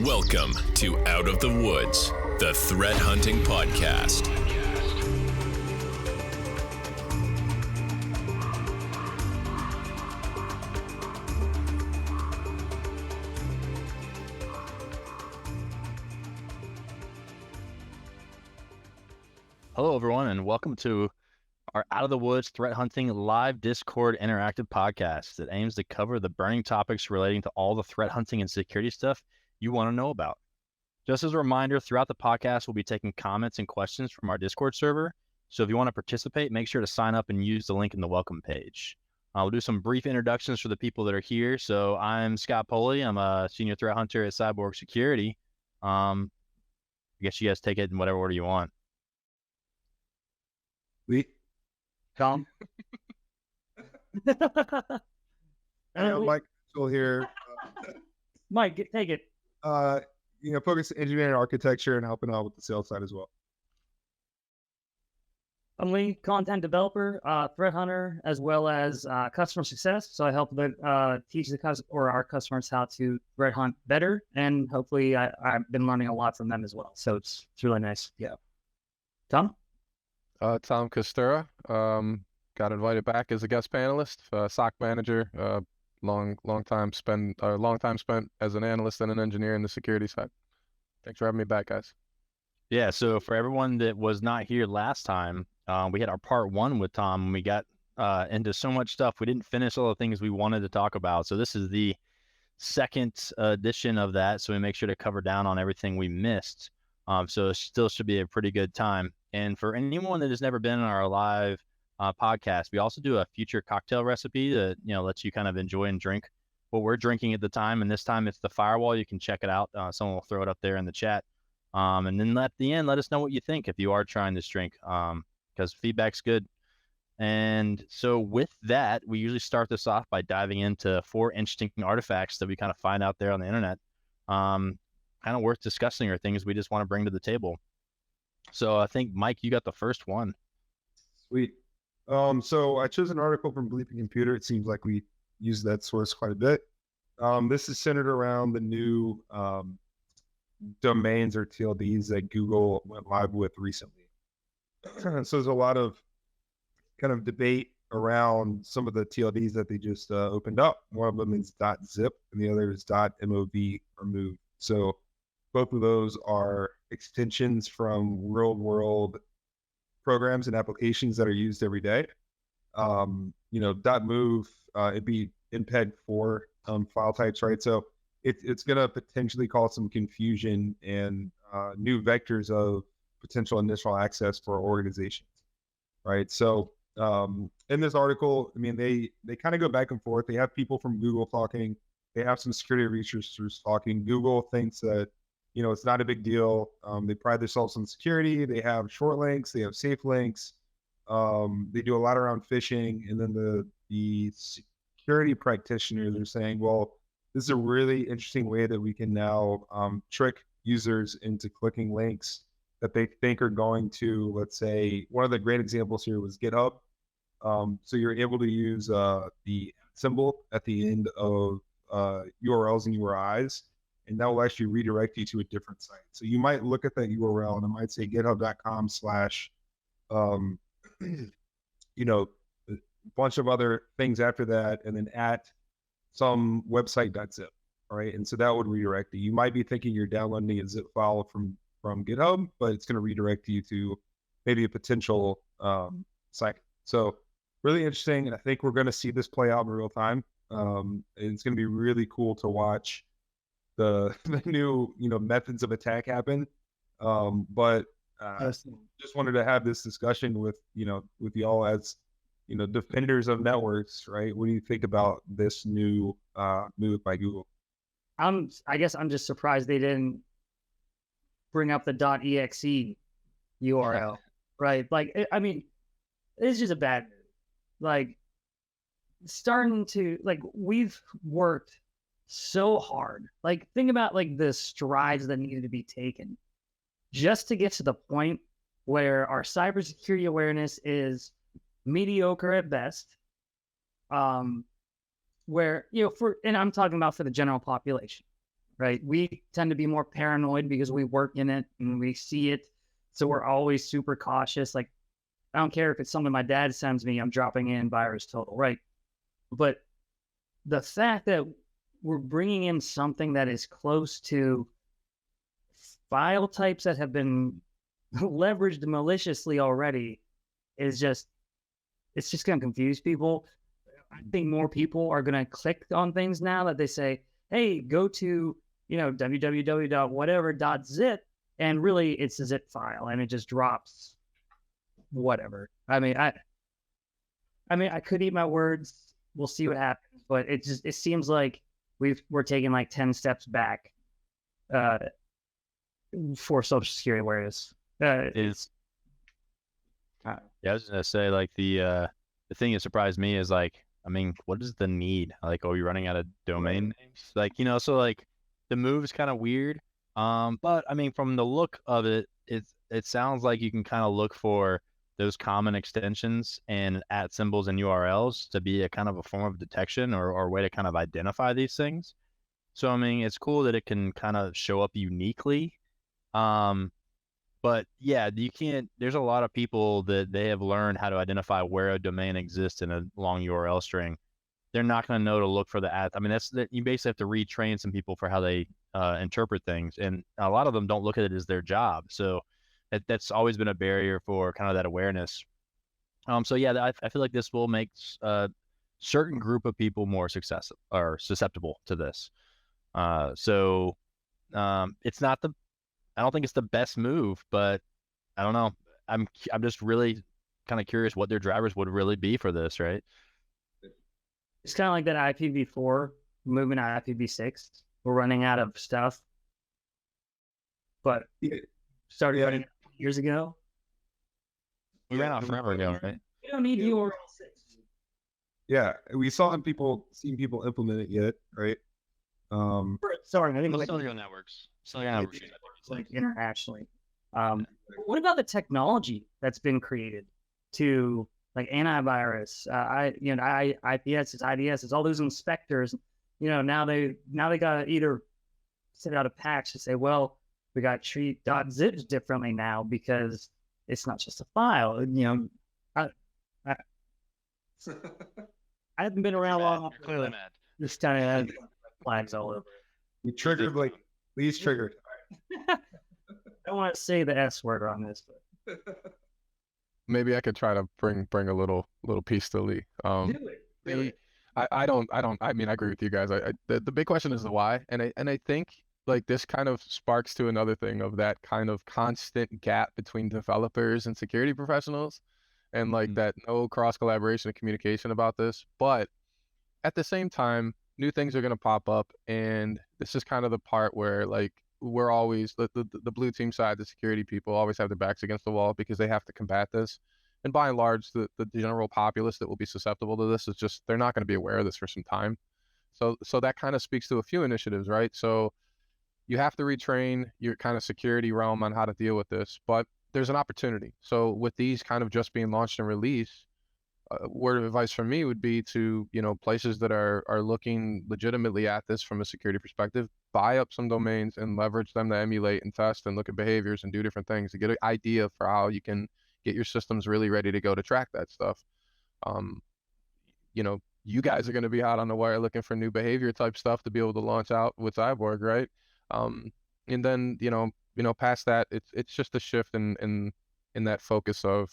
Welcome to Out of the Woods, the threat hunting podcast. Hello, everyone, and welcome to our Out of the Woods Threat Hunting live Discord interactive podcast that aims to cover the burning topics relating to all the threat hunting and security stuff you want to know about. Just as a reminder, throughout the podcast, we'll be taking comments and questions from our Discord server. So if you want to participate, make sure to sign up and use the link in the welcome page. We'll do some brief introductions for the people that are here. So I'm Scott Poley. I'm a senior threat hunter at Cyborg Security. I guess you guys take it in whatever order you want. Tom. Mike still here. Mike, take it. Focus on engineering, architecture, and helping out with the sales side as well. I'm lead content developer, threat hunter, as well as customer success. So I help teach our customers how to threat hunt better, and hopefully I've been learning a lot from them as well. So it's really nice. Yeah. Tom. Tom Costura, got invited back as a guest panelist, SOC manager, long time spent as an analyst and an engineer in the security side. Thanks for having me back, guys. Yeah, so for everyone that was not here last time, we had our part one with Tom, and we got into so much stuff. We didn't finish all the things we wanted to talk about. So this is the second edition of that. So we make sure to cover down on everything we missed. So it still should be a pretty good time. And for anyone that has never been on our live podcast, we also do a future cocktail recipe that, lets you kind of enjoy and drink what we're drinking at the time. And this time it's the Firewall. You can check it out. Someone will throw it up there in the chat. And then at the end, let us know what you think if you are trying this drink, because feedback's good. And so with that, we usually start this off by diving into 4 interesting artifacts that we kind of find out there on the internet. Kind of worth discussing, or things we just want to bring to the table. So I think, Mike, you got the first one. Sweet. So I chose an article from Bleeping Computer. It seems like we use that source quite a bit. This is centered around the new domains or TLDs that Google went live with recently. So there's a lot of kind of debate around some of the TLDs that they just opened up. One of them is .zip and the other is .mov or move. So both of those are extensions from real-world programs and applications that are used every day. .move, it'd be MPEG-4 file types, right? So it's going to potentially cause some confusion and new vectors of potential initial access for organizations, right? So in this article, they kind of go back and forth. They have people from Google talking. They have some security researchers talking. Google thinks that it's not a big deal. They pride themselves on security. They have short links. They have safe links. They do a lot around phishing. And then the security practitioners are saying, well, this is a really interesting way that we can now trick users into clicking links that they think are going to, let's say, one of the great examples here was GitHub. So you're able to use the symbol at the end of URLs and URIs. And that will actually redirect you to a different site. So you might look at that URL and it might say github.com/ a bunch of other things after that, and then at some website.zip, right? And so that would redirect you. You might be thinking you're downloading a zip file from GitHub, but it's going to redirect you to maybe a potential site. So really interesting. And I think we're going to see this play out in real time. And it's going to be really cool to watch the new methods of attack happen, but just wanted to have this discussion with y'all as defenders of networks, right? What do you think about this new move by Google? I guess I'm just surprised they didn't bring up the .exe URL, right? Like, it's just a bad move. Like, starting to, we've worked so hard. Like, think about the strides that needed to be taken just to get to the point where our cybersecurity awareness is mediocre at best. Where, and I'm talking about for the general population, right? We tend to be more paranoid because we work in it and we see it. So we're always super cautious. Like, I don't care if it's something my dad sends me, I'm dropping in virus total, right? But the fact that we're bringing in something that is close to file types that have been leveraged maliciously already is just, it's just going to confuse people. I think more people are going to click on things now that they say, hey, go to, www.whatever.zip, and really it's a zip file and it just drops whatever. I mean, I could eat my words. We'll see what happens, but it seems like we're taking like 10 steps back for Social Security awareness. Yeah, I was gonna say, like, the thing that surprised me is, like, I mean, what is the need? Like, are we running out of domain names? Like, so like the move is kind of weird. But I mean, from the look of it, it sounds like you can kind of look for those common extensions and @ symbols and URLs to be a kind of a form of detection or a way to kind of identify these things. So I mean, it's cool that it can kind of show up uniquely. But yeah, you can't, there's a lot of people that they have learned how to identify where a domain exists in a long URL string. They're not going to know to look for the @ I mean, you basically have to retrain some people for how they interpret things. And a lot of them don't look at it as their job. So that's always been a barrier for kind of that awareness. So yeah, I feel like this will make a certain group of people more susceptible to this. It's not I don't think it's the best move, but I don't know. I'm just really kind of curious what their drivers would really be for this, right? It's kind of like that IPv4 moving to IPv6. We're running out of stuff, but started running years ago. We ran out forever ago, right? You don't need URL 6. Yeah, we saw seen people implement it yet, right? Sorry, I think Cellular networks. Cellular networks. Like internationally. What about the technology that's been created to, like, antivirus, IPS, IDS, all those inspectors? Now they got to either send out a patch to say, well, we got to treat .zips differently now because it's not just a file. I haven't been around long enough. Clearly mad. This kind of flags all over. You triggered, like, Lee's triggered. I don't want to say the S word on this, but Maybe I could try to bring a little piece to Lee. do it. I mean, I agree with you guys. The big question is the why, and I think, like, this kind of sparks to another thing of that kind of constant gap between developers and security professionals, and like that no cross collaboration and communication about this. But at the same time, new things are going to pop up, and this is kind of the part where, like, we're always the blue team side, the security people always have their backs against the wall because they have to combat this. And by and large, the general populace that will be susceptible to this is just, they're not going to be aware of this for some time. So that kind of speaks to a few initiatives, right? So you have to retrain your kind of security realm on how to deal with this, but there's an opportunity. So with these kind of just being launched and released, word of advice from me would be to, places that are looking legitimately at this from a security perspective, buy up some domains and leverage them to emulate and test and look at behaviors and do different things to get an idea for how you can get your systems really ready to go to track that stuff. You guys are going to be out on the wire looking for new behavior type stuff to be able to launch out with Cyborg, right? And then, past that, it's just a shift in that focus of,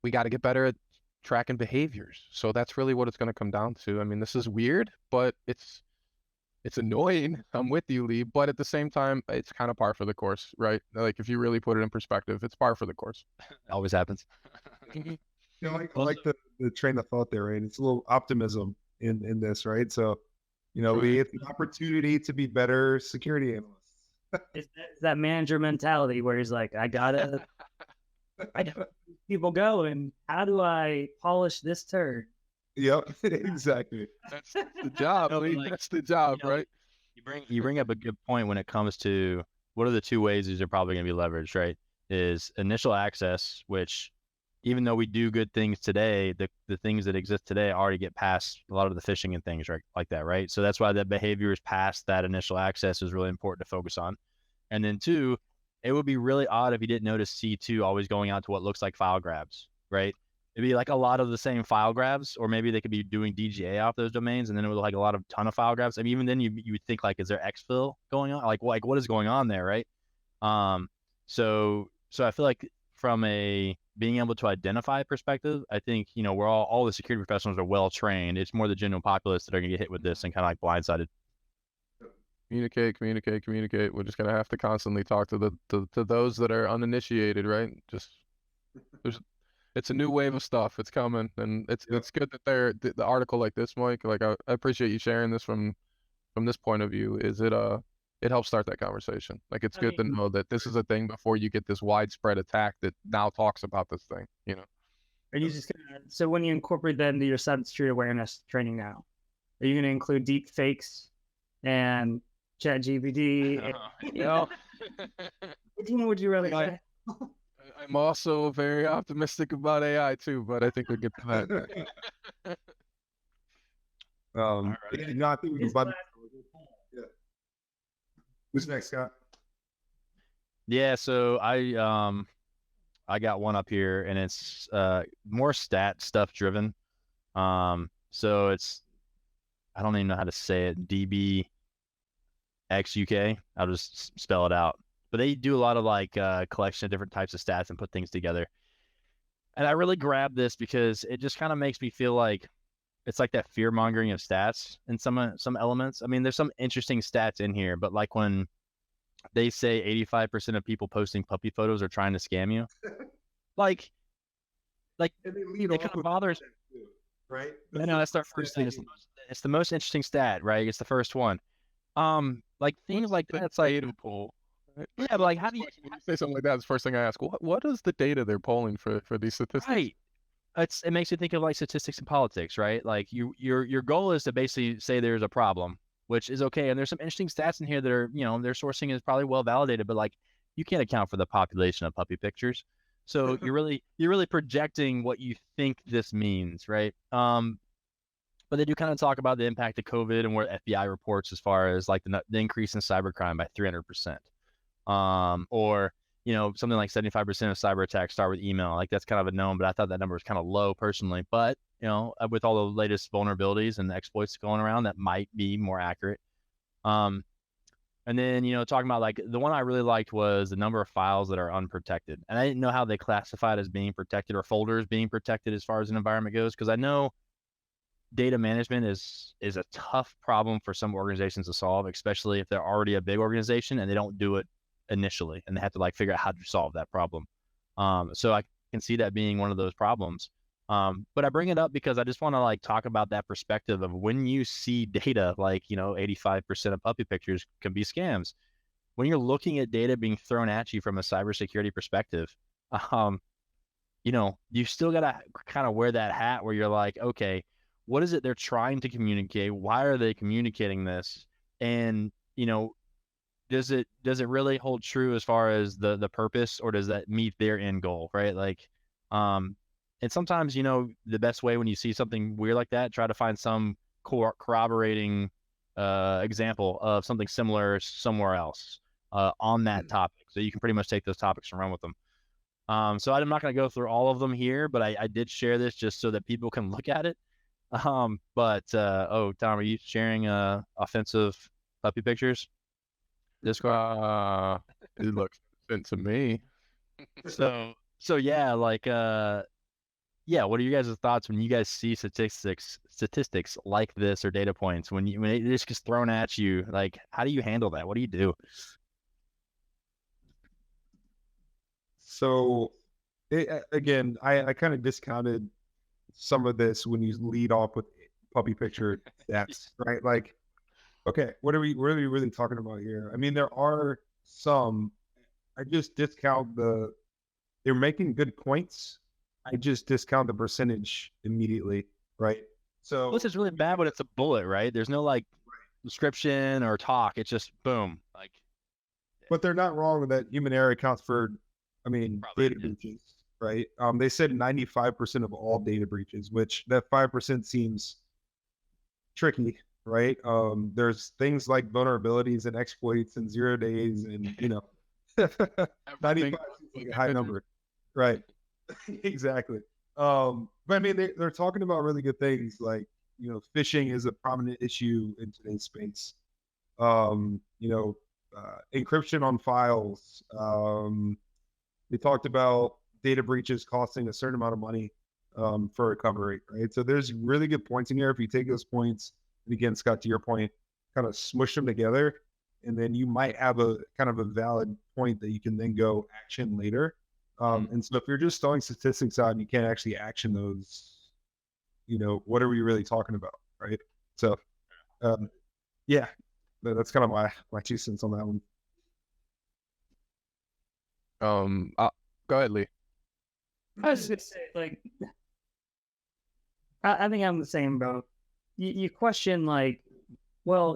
we got to get better at tracking behaviors. So that's really what it's going to come down to. I mean, this is weird, but it's annoying. I'm with you, Lee, but at the same time, it's kind of par for the course, right? Like, if you really put it in perspective, it's par for the course. It always happens. I like the train of thought there, right? It's a little optimism in this, right? So, we have the opportunity to be better security analysts. It's that manager mentality where he's like, I gotta people go, and how do I polish this turd? Yep, exactly. That's the job. That's the job, right? You bring up a good point when it comes to what are the two ways these are probably going to be leveraged, right? Is initial access, which, even though we do good things today, the things that exist today already get past a lot of the phishing and things like that, right? So that's why that behavior is past that initial access is really important to focus on. And then two, it would be really odd if you didn't notice C2 always going out to what looks like file grabs, right? It'd be like a lot of the same file grabs, or maybe they could be doing DGA off those domains, and then it would look like a lot of ton of file grabs. I mean, even then you would think like, is there exfil going on? Like what is going on there, right? So I feel like from a being able to identify perspective, I think, we're all the security professionals are well trained. It's more the general populace that are gonna get hit with this and kind of like blindsided. Communicate. We're just gonna have to constantly talk to to those that are uninitiated, right? It's a new wave of stuff. It's coming, and it's good that the article like this, Mike. Like I appreciate you sharing this from this point of view. It helps start that conversation. Like it's good to know that this is a thing before you get this widespread attack that now talks about this thing. Are you just gonna, so when you incorporate that into your cybersecurity awareness training now, are you gonna include deep fakes and ChatGPT? Which one would you rather say? I'm also very optimistic about AI too, but I think we'll get to that. No, I think we can Who's next, Scott? Yeah, so I got one up here, and it's more stat stuff driven. So it's, I don't even know how to say it, DBXUK. I'll just spell it out. But they do a lot of like collection of different types of stats and put things together. And I really grabbed this because it just kind of makes me feel like it's like that fear mongering of stats in some elements. I mean, there's some interesting stats in here, but like when they say 85% of people posting puppy photos are trying to scam you, like it kind of bothers, right? I know that's their first thing. It's the most interesting stat, right? It's the first one. Like things like that. It's like data pool. Right? Yeah, but like, how do you say something like that? It's the first thing I ask. What is the data they're polling for these statistics? Right. It makes you think of like statistics and politics, right? Like your goal is to basically say there's a problem, which is okay. And there's some interesting stats in here that are, their sourcing is probably well validated, but like you can't account for the population of puppy pictures. So you're really projecting what you think this means, right? But they do kind of talk about the impact of COVID and where FBI reports as far as like the increase in cybercrime by 300%. Or something like 75% of cyber attacks start with email. Like that's kind of a known, but I thought that number was kind of low personally. But with all the latest vulnerabilities and the exploits going around, that might be more accurate. And then talking about like the one I really liked was the number of files that are unprotected, and I didn't know how they classified as being protected or folders being protected as far as an environment goes, because I know data management is a tough problem for some organizations to solve, especially if they're already a big organization and they don't do it initially and they have to like figure out how to solve that problem. So I can see that being one of those problems. But I bring it up because I just want to like talk about that perspective of when you see data like 85% of puppy pictures can be scams. When you're looking at data being thrown at you from a cybersecurity perspective, you still gotta kind of wear that hat where you're like, okay, what is it they're trying to communicate? Why are they communicating this? And does it really hold true as far as the purpose, or does that meet their end goal, right? Like, and sometimes the best way when you see something weird like that, try to find some corroborating example of something similar somewhere else on that topic, so you can pretty much take those topics and run with them. So I'm not going to go through all of them here, but I did share this just so that people can look at it. Tom, are you sharing offensive puppy pictures? Discord? It looks sent to me. So yeah, like what are you guys' thoughts when you guys see statistics like this or data points when it just gets thrown at you? Like, how do you handle that? What do you do? So again, I kind of discounted some of this when you lead off with puppy picture stats, right? Like, okay, what are we really talking about here? I mean, there are some. I just discount they're making good points. I just discount the percentage immediately, right? So this is really bad when it's a bullet, right? There's no like description or talk. It's just boom, like. But they're not wrong that human error accounts for, data breaches, right? They said 95% of all data breaches, which that 5% seems tricky, right? There's things like vulnerabilities and exploits and 0 days, and 95 seems like a high number, right? Exactly. But I mean, they're talking about really good things, like phishing is a prominent issue in today's space. Encryption on files. They talked about data breaches costing a certain amount of money for recovery, right? So there's really good points in here. If you take those points, and again, Scott, to your point, kind of smush them together, and then you might have a kind of a valid point that you can then go action later. And so if you're just throwing statistics out and you can't actually action those, what are we really talking about, right? So, yeah, that's kind of my 2 cents on that one. Go ahead, Lee. I was just gonna say, like, I think I'm the same, bro. You question, like, well,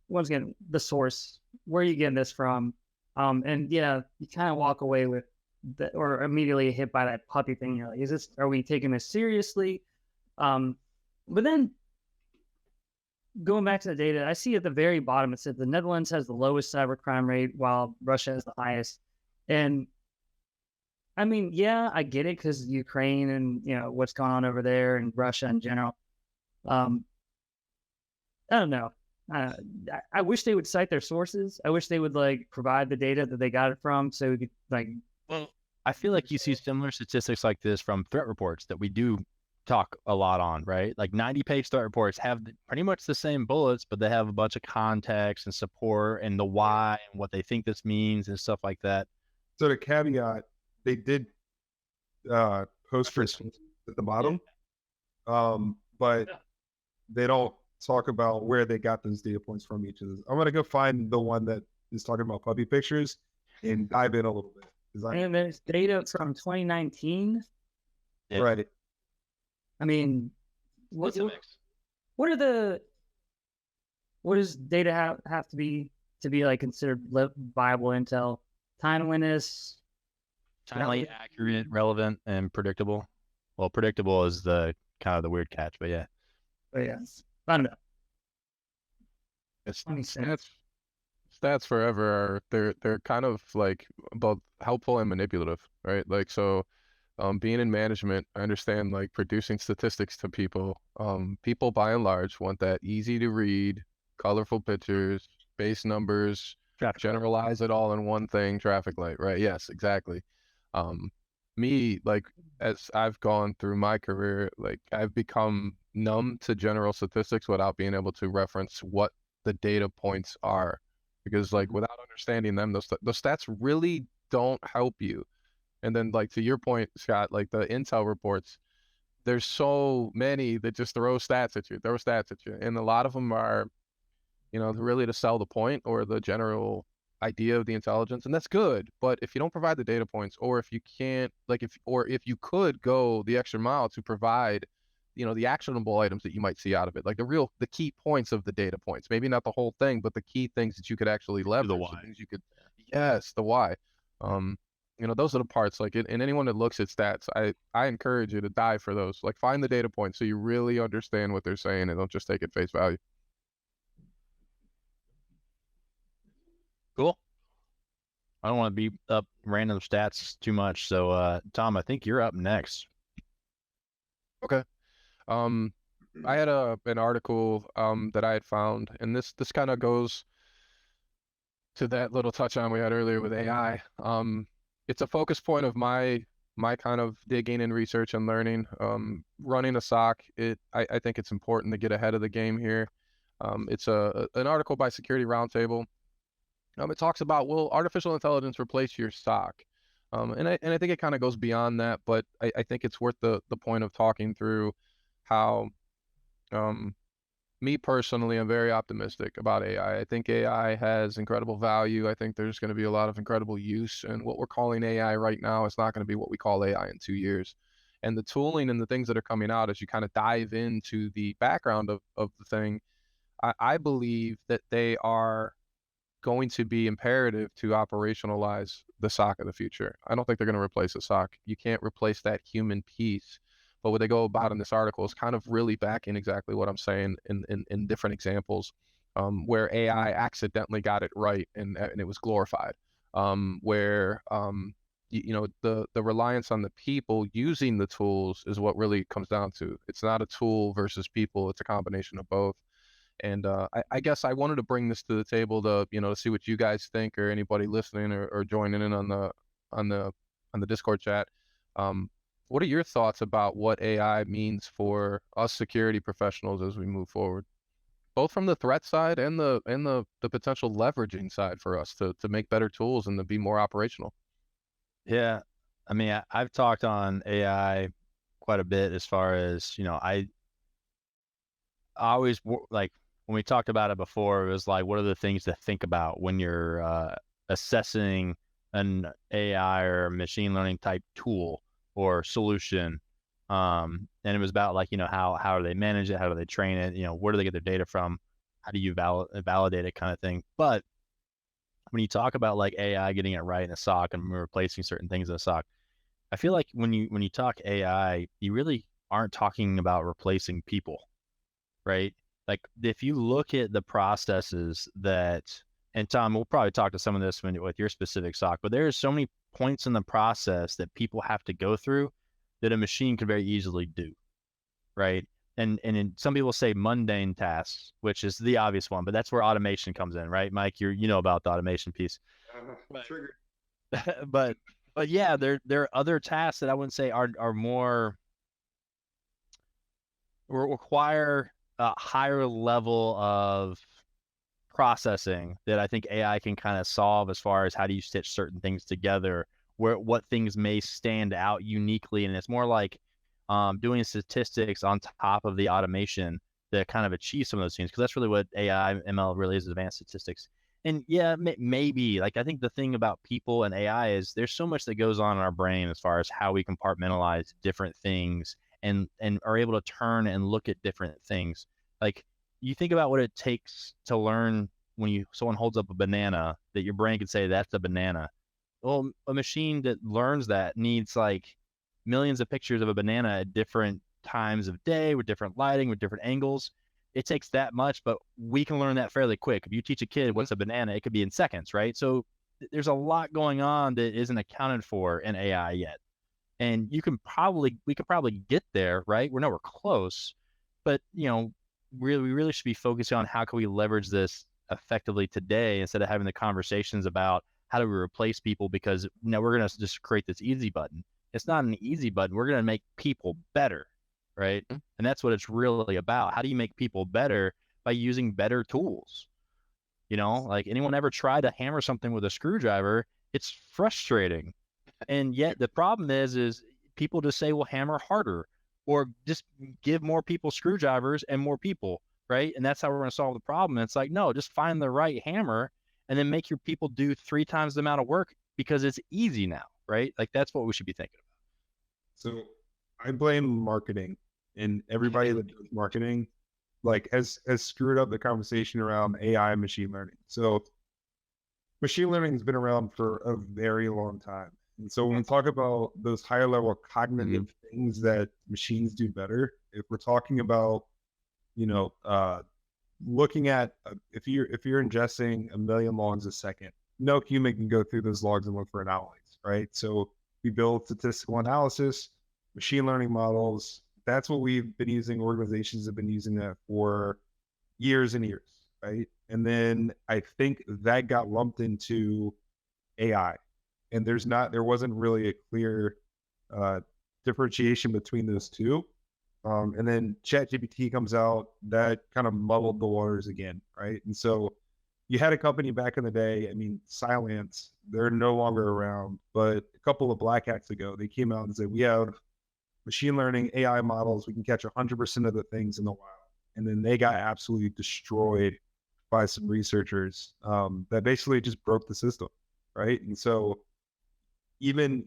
once again, the source, where are you getting this from? And you kind of walk away with or immediately hit by that puppy thing. You're like, are we taking this seriously? But then going back to the data, I see at the very bottom, it said the Netherlands has the lowest cybercrime rate while Russia has the highest. And I mean, yeah, I get it, because Ukraine and what's going on over there, and Russia in general. I don't know. I wish they would cite their sources. I wish they would provide the data that they got it from, so we could Well, I feel like you see similar statistics like this from threat reports that we do talk a lot on, right? Like 90-page threat reports have pretty much the same bullets, but they have a bunch of context and support and the why and what they think this means and stuff like that. So the caveat, they did post receipts at the bottom, but they don't talk about where they got those data points from each of those. I'm gonna go find the one that is talking about puppy pictures and dive in a little bit. And there's data from 2019. Yeah. Right. I mean, what does data have to be considered viable intel? Timeliness, Timely, accurate, relevant, and predictable. Well, predictable is the kind of the weird catch, but yeah. But yes, I don't know. Stats forever they're kind of like both helpful and manipulative, right? Like, so being in management, I understand like producing statistics to people. People by and large want that easy to read, colorful pictures, base numbers, generalize it all in one thing, traffic light, right? Yes, exactly. Me, like, as I've gone through my career, like, I've become numb to general statistics without being able to reference what the data points are, because like without understanding them, those stats really don't help you. And then, like, to your point, Scott, like the intel reports, there's so many that just throw stats at you, and a lot of them are, really to sell the point or the general idea of the intelligence, and that's good. But if you don't provide the data points, or if you can't, like, if you could go the extra mile to provide, the actionable items that you might see out of it, like the key points of the data points, maybe not the whole thing, but the key things that you could actually leverage, the why. Things you could, yes, the why. Those are the parts, like, and anyone that looks at stats, I encourage you to dive for those, like, find the data points so you really understand what they're saying and don't just take it face value. Cool. I don't want to be up random stats too much. So, Tom, I think you're up next. Okay. I had an article that I had found, and this kind of goes to that little touch on we had earlier with AI. It's a focus point of my kind of digging and research and learning. Running a SOC, I think it's important to get ahead of the game here. It's an article by Security Roundtable. It talks about, will artificial intelligence replace your SOC? And I think it kind of goes beyond that, but I think it's worth the point of talking through how, me personally, I'm very optimistic about AI. I think AI has incredible value. I think there's going to be a lot of incredible use, and what we're calling AI right now is not going to be what we call AI in 2 years. And the tooling and the things that are coming out, as you kind of dive into the background of the thing, I believe that they are going to be imperative to operationalize the SOC of the future. I don't think they're going to replace the SOC. You can't replace that human piece. But what they go about in this article is kind of really backing exactly what I'm saying in different examples, where AI accidentally got it right and it was glorified. Where the reliance on the people using the tools is what really comes down to. It's not a tool versus people. It's a combination of both. And I guess I wanted to bring this to the table to see what you guys think, or anybody listening or joining in on the Discord chat. What are your thoughts about what AI means for us security professionals as we move forward, both from the threat side and the potential leveraging side for us to make better tools and to be more operational? Yeah, I mean, I've talked on AI quite a bit as far as, I always like when we talked about it before, it was like, what are the things to think about when you're assessing an AI or machine learning type tool or solution? And it was about like, how do they manage it? How do they train it? Where do they get their data from? How do you validate it, kind of thing? But when you talk about like AI getting it right in a SOC and replacing certain things in a SOC, I feel like when you talk AI, you really aren't talking about replacing people, right? Like if you look at the processes and Tom, we'll probably talk to some of this with your specific SOC, but there's so many points in the process that people have to go through that a machine can very easily do, right? And some people say mundane tasks, which is the obvious one, but that's where automation comes in, right? Mike, you know about the automation piece. Triggered. but yeah, there are other tasks that I wouldn't say are more require a higher level of processing that I think AI can kind of solve, as far as how do you stitch certain things together, what things may stand out uniquely. And it's more like doing statistics on top of the automation to kind of achieve some of those things, because that's really what AI ML really is, advanced statistics. And yeah, maybe like, I think the thing about people and AI is there's so much that goes on in our brain as far as how we compartmentalize different things and are able to turn and look at different things. Like, you think about what it takes to learn when someone holds up a banana, that your brain can say that's a banana. Well, a machine that learns that needs like millions of pictures of a banana at different times of day, with different lighting, with different angles. It takes that much, but we can learn that fairly quick. If you teach a kid what's a banana, it could be in seconds, right? So there's a lot going on that isn't accounted for in AI yet. And we could probably get there, right? We're nowhere close, but we really should be focusing on how can we leverage this effectively today, instead of having the conversations about how do we replace people, because we're going to just create this easy button. It's not an easy button. We're going to make people better, right? And that's what it's really about. How do you make people better? By using better tools. Like, anyone ever tried to hammer something with a screwdriver? It's frustrating. And yet the problem is people just say, well, hammer harder, or just give more people screwdrivers and more people, right? And that's how we're going to solve the problem. And it's like, no, just find the right hammer and then make your people do 3 times the amount of work, because it's easy now, right? Like, that's what we should be thinking about. So I blame marketing, and everybody that does marketing like has screwed up the conversation around AI and machine learning. So machine learning has been around for a very long time. And so when we talk about those higher level cognitive things that machines do better, if we're talking about, looking at if you're ingesting 1 million logs a second, no human can go through those logs and look for anomalies, right? So we build statistical analysis, machine learning models. That's what we've been using. Organizations have been using that for years and years, right? And then I think that got lumped into AI. And there wasn't really a clear differentiation between those two. And then ChatGPT comes out, that kind of muddled the waters again, right? And so you had a company back in the day, Cylance, they're no longer around, but a couple of black hats ago, they came out and said, we have machine learning AI models, we can catch 100% of the things in the wild. And then they got absolutely destroyed by some researchers that basically just broke the system, right? And so even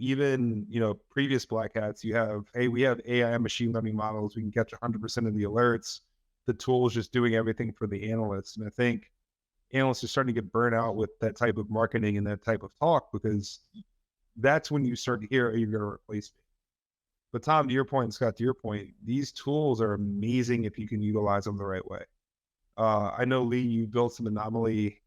previous black hats, you have, hey, we have AI machine learning models, we can catch 100% of the alerts. The tool is just doing everything for the analysts. And I think analysts are starting to get burnt out with that type of marketing and that type of talk, because that's when you start to hear, you're going to replace me. But Tom, to your point, and Scott, to your point, these tools are amazing if you can utilize them the right way. I know, Lee, you built some anomaly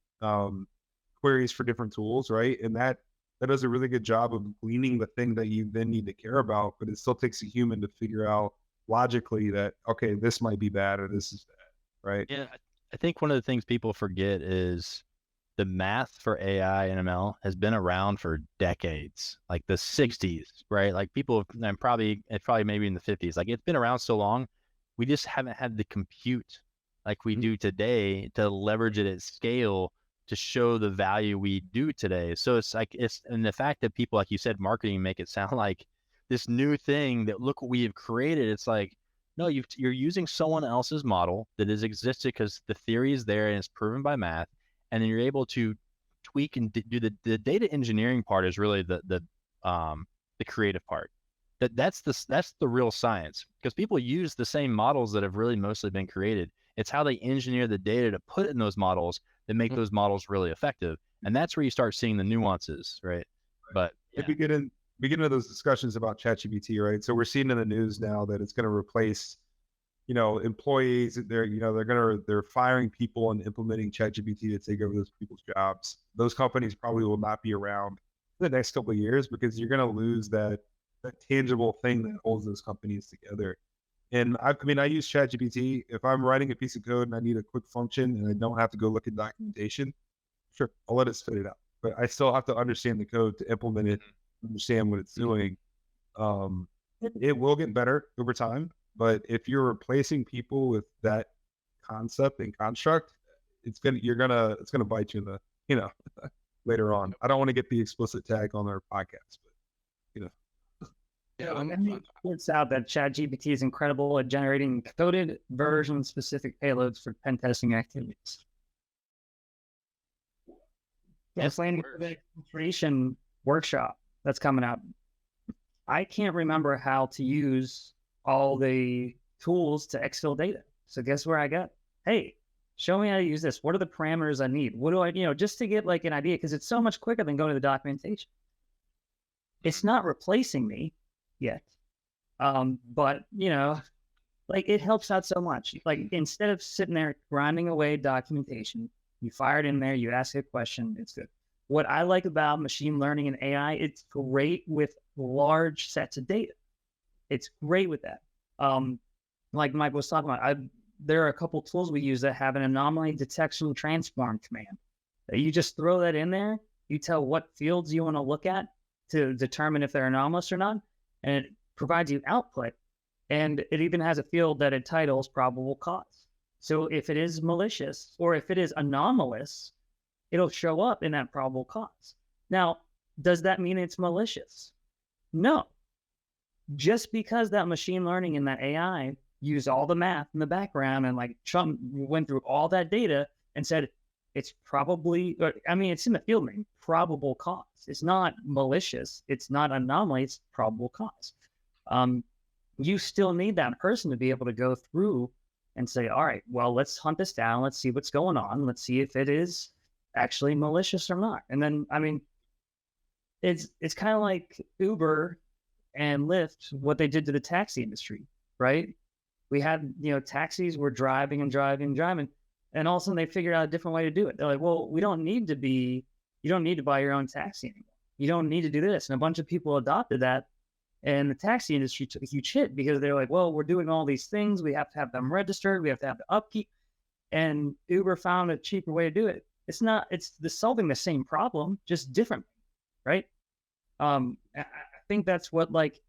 queries for different tools, right? And that does a really good job of gleaning the thing that you then need to care about, but it still takes a human to figure out logically that, okay, this might be bad or this is bad, right? Yeah, I think one of the things people forget is the math for AI and ML has been around for decades, like the 60s, right? Like people, and probably maybe in the 50s, like it's been around so long. We just haven't had the compute like we do today to leverage it at scale to show the value we do today. So it's like, and the fact that people, like you said, marketing make it sound like this new thing that look what we have created. It's like, no, you're using someone else's model that has existed because the theory is there and it's proven by math. And then you're able to tweak and do the data engineering part is really the creative part. That's the real science, because people use the same models that have really mostly been created. It's how they engineer the data to put in those models that make those models really effective. And that's where you start seeing the nuances, right? But if we get into those discussions about ChatGPT, right? So we're seeing in the news now that it's going to replace, employees. They're firing people and implementing ChatGPT to take over those people's jobs. Those companies probably will not be around for the next couple of years, because you're going to lose that tangible thing that holds those companies together. And I use ChatGPT. If I'm writing a piece of code and I need a quick function and I don't have to go look at documentation, sure, I'll let it spit it out. But I still have to understand the code to implement it, understand what it's doing. It will get better over time, but if you're replacing people with that concept and construct, it's gonna bite you in the later on. I don't want to get the explicit tag on our podcast, but Yeah, it points out that ChatGPT is incredible at generating coded version-specific payloads for pen testing activities. Yes, landing the Exfiltration workshop that's coming up. I can't remember how to use all the tools to exfil data. So guess where I got? Hey, show me how to use this. What are the parameters I need? What do I, just to get like an idea, because it's so much quicker than going to the documentation. It's not replacing me yet. But like it helps out so much. Like instead of sitting there grinding away documentation, you fire it in there, you ask a question, it's good. What I like about machine learning and AI, it's great with large sets of data. It's great with that. Like Mike was talking about, there are a couple tools we use that have an anomaly detection transform command. You just throw that in there, you tell what fields you want to look at to determine if they're anomalous or not, and it provides you output. And it even has a field that it titles probable cause. So if it is malicious or if it is anomalous, it'll show up in that probable cause. Now, does that mean it's malicious? No. Just because that machine learning and that AI used all the math in the background and like Trump went through all that data and said, it's probably, it's in the field name, probable cause. It's not malicious. It's not anomaly. It's probable cause. You still need that person to be able to go through and say, all right, well, let's hunt this down. Let's see what's going on. Let's see if it is actually malicious or not. And then, it's kind of like Uber and Lyft, what they did to the taxi industry, right? We had, taxis were driving, and all of a sudden they figured out a different way to do it. They're like, well, you don't need to buy your own taxi anymore. You don't need to do this. And a bunch of people adopted that. And the taxi industry took a huge hit because they're like, well, we're doing all these things. We have to have them registered. We have to have the upkeep. And Uber found a cheaper way to do it. It's solving the same problem, just differently, right? I think that's what like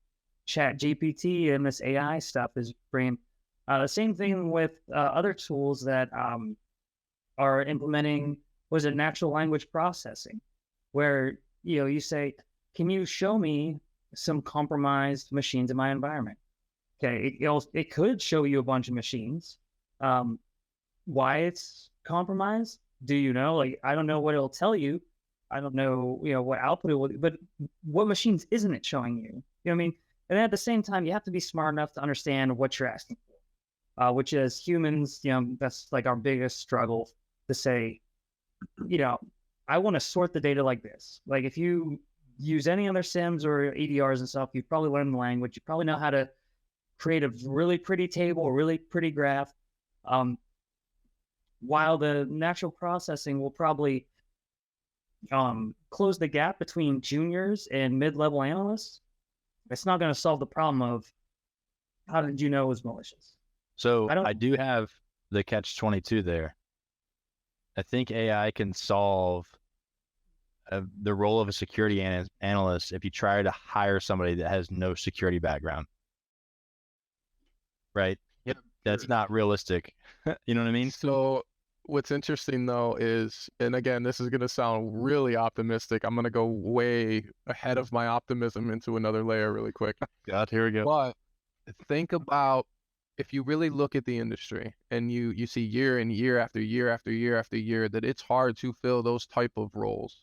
ChatGPT and this AI stuff is bringing. The same thing with other tools that are implementing, natural language processing, where, you say, can you show me some compromised machines in my environment? Okay, it could show you a bunch of machines. Why it's compromised? Do you know? Like, I don't know what it'll tell you. I don't know, what output it will, but what machines isn't it showing you? You know what I mean? And at the same time, you have to be smart enough to understand what you're asking for, which as humans, that's like our biggest struggle to say, I want to sort the data like this. Like if you use any other SIMs or EDRs and stuff, you've probably learned the language. You probably know how to create a really pretty table, a really pretty graph. While the natural processing will probably close the gap between juniors and mid-level analysts, it's not going to solve the problem of how did you know it was malicious. So I do have the catch-22 there. I think AI can solve the role of a security analyst if you try to hire somebody that has no security background. Right? Yeah, that's not realistic. You know what I mean? So what's interesting though is, and again, this is going to sound really optimistic. I'm going to go way ahead of my optimism into another layer really quick. God, here we go. But think about, if you really look at the industry and you see year and year after year after year after year that it's hard to fill those type of roles,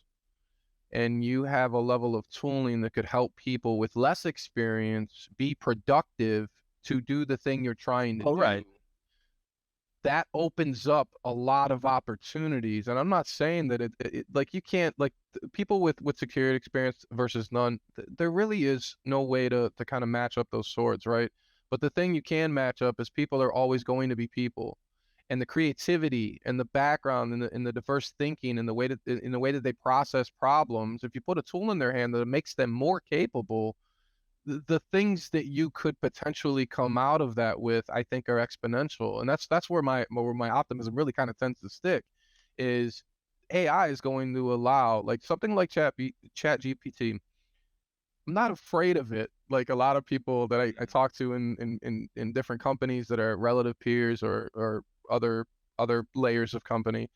and you have a level of tooling that could help people with less experience be productive to do the thing you're trying to do. Right. That opens up a lot of opportunities. And I'm not saying that it like you can't, like people with security experience versus none, there really is no way to kind of match up those swords, right? But the thing you can match up is people are always going to be people. And the creativity and the background and the diverse thinking and the way that they process problems, if you put a tool in their hand that makes them more capable, the things that you could potentially come out of that with, I think, are exponential. And that's where my optimism really kind of tends to stick, is AI is going to allow, like something like ChatGPT. I'm not afraid of it. Like a lot of people that I talk to in different companies that are relative peers or other layers of company,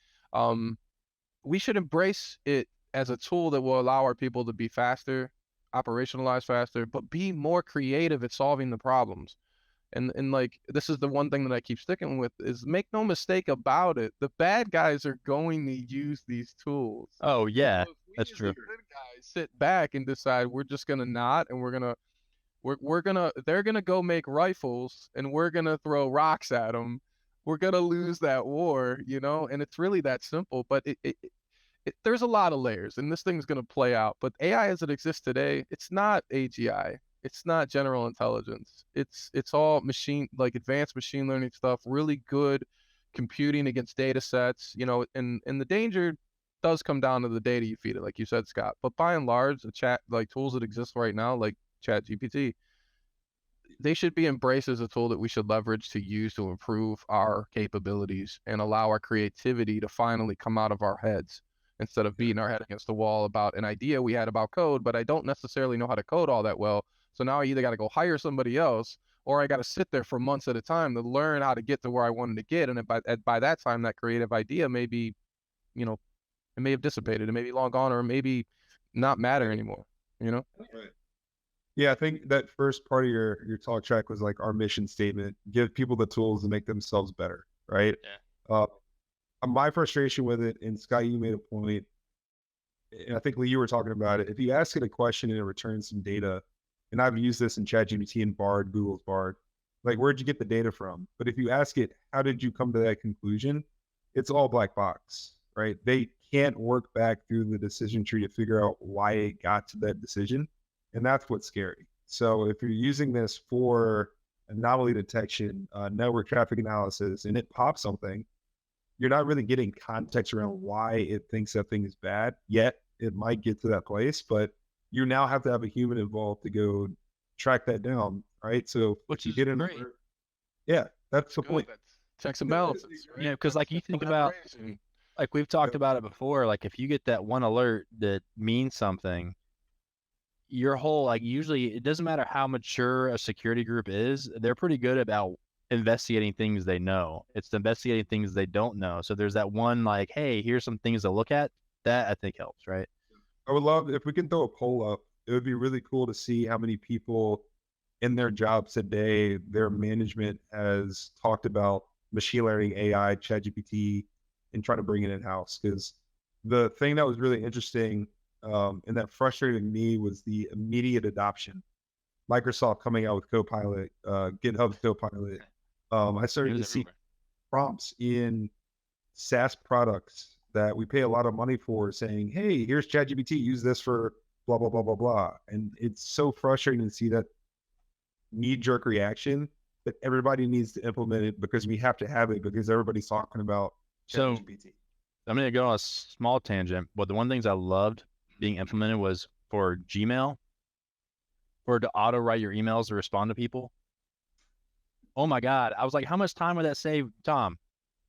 we should embrace it as a tool that will allow our people to be faster, operationalize faster, but be more creative at solving the problems. And like, this is the one thing that I keep sticking with, is make no mistake about it, the bad guys are going to use these tools. Oh yeah, so if we that's as true. the good guys sit back and decide we're just gonna not, and they're gonna go make rifles and we're gonna throw rocks at them, we're gonna lose that war, and it's really that simple. But there's a lot of layers, and this thing's going to play out. But AI as it exists today, it's not AGI. It's not general intelligence. It's all advanced machine learning stuff, really good computing against data sets, and the danger does come down to the data you feed it, like you said, Scott. But by and large, the tools that exist right now, like ChatGPT, they should be embraced as a tool that we should leverage to use to improve our capabilities and allow our creativity to finally come out of our heads, instead of beating our head against the wall about an idea we had about code, but I don't necessarily know how to code all that well. So now I either got to go hire somebody else, or I got to sit there for months at a time to learn how to get to where I wanted to get. And by that time, that creative idea may be, it may have dissipated, it may be long gone, or maybe not matter anymore, Right. Yeah, I think that first part of your talk track was like our mission statement: give people the tools to make themselves better, right? Yeah. My frustration with it, and Scott, you made a point, and I think Lee, you were talking about it. If you ask it a question and it returns some data, and I've used this in ChatGPT and Bard, Google's Bard, like, where'd you get the data from? But if you ask it, how did you come to that conclusion? It's all black box, right? They can't work back through the decision tree to figure out why it got to that decision. And that's what's scary. So if you're using this for anomaly detection, network traffic analysis, and it pops something, you're not really getting context around why it thinks that thing is bad yet. It might get to that place, but you now have to have a human involved to go track that down, right? So which you is get in, great. Yeah, that's the point. That's checks and balances, right? Yeah, because like you think about, like we've talked about it before, like if you get that one alert that means something, your whole, like, usually it doesn't matter how mature a security group is, they're pretty good about investigating things they know. It's investigating things they don't know. So there's that one, like, hey, here's some things to look at. That I think helps, right? I would love if we can throw a poll up. It would be really cool to see how many people in their jobs today, their management has talked about machine learning, AI, ChatGPT, and trying to bring it in-house. Because the thing that was really interesting and that frustrated me was the immediate adoption. Microsoft coming out with Copilot, GitHub Copilot. I started to see prompts in SaaS products that we pay a lot of money for, saying, hey, here's ChatGPT, use this for blah, blah, blah, blah, blah. And it's so frustrating to see that knee-jerk reaction that everybody needs to implement it because we have to have it because everybody's talking about So ChatGPT. I'm going to go on a small tangent, but the one things I loved being implemented was for Gmail, for it to auto write your emails to respond to people. Oh my God. I was like, how much time would that save, Tom?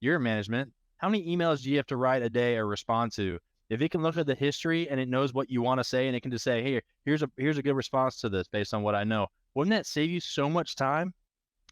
You're management. How many emails do you have to write a day or respond to? If it can look at the history and it knows what you want to say and it can just say, hey, here's a good response to this based on what I know. Wouldn't that save you so much time?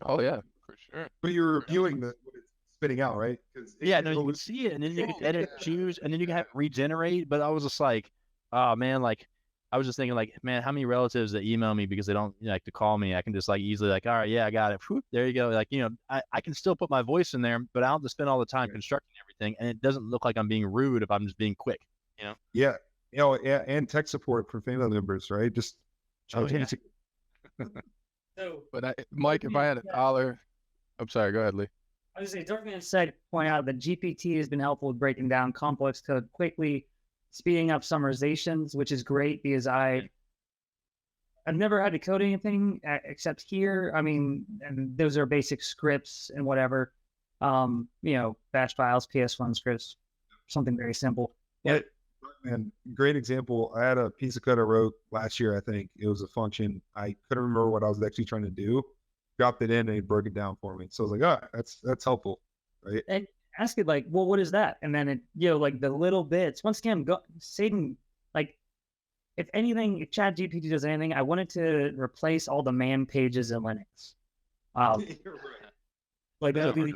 Oh yeah, for sure. But you're reviewing what it's spitting out, right? Yeah, no, you can see it, and then you can edit, choose, and then you can have regenerate. But I was just like, oh man, like I was just thinking, like, man, how many relatives that email me because they don't like to call me? I can just like easily like, all right, yeah, I got it. Whoop, there you go. Like, I can still put my voice in there, but I don't have to spend all the time constructing everything, and it doesn't look like I'm being rude if I'm just being quick. Yeah, yeah, and tech support for family members, right? Just yeah. But Mike, if I had $1, I'm sorry, go ahead, Lee. I was going to say, Darkman said, point out that GPT has been helpful with breaking down complex code quickly, speeding up summarizations, which is great because I've never had to code anything except here. I mean, and those are basic scripts and whatever, batch files, PS1 scripts, something very simple. Yeah, man, great example. I had a piece of code I wrote last year. I think it was a function. I couldn't remember what I was actually trying to do. Dropped it in and it broke it down for me. So I was like, oh, that's helpful, right? And ask it like, well, what is that? And then it, like the little bits. Once again, Satan, like, if anything, if ChatGPT does anything, I want it to replace all the man pages in Linux. Like that would be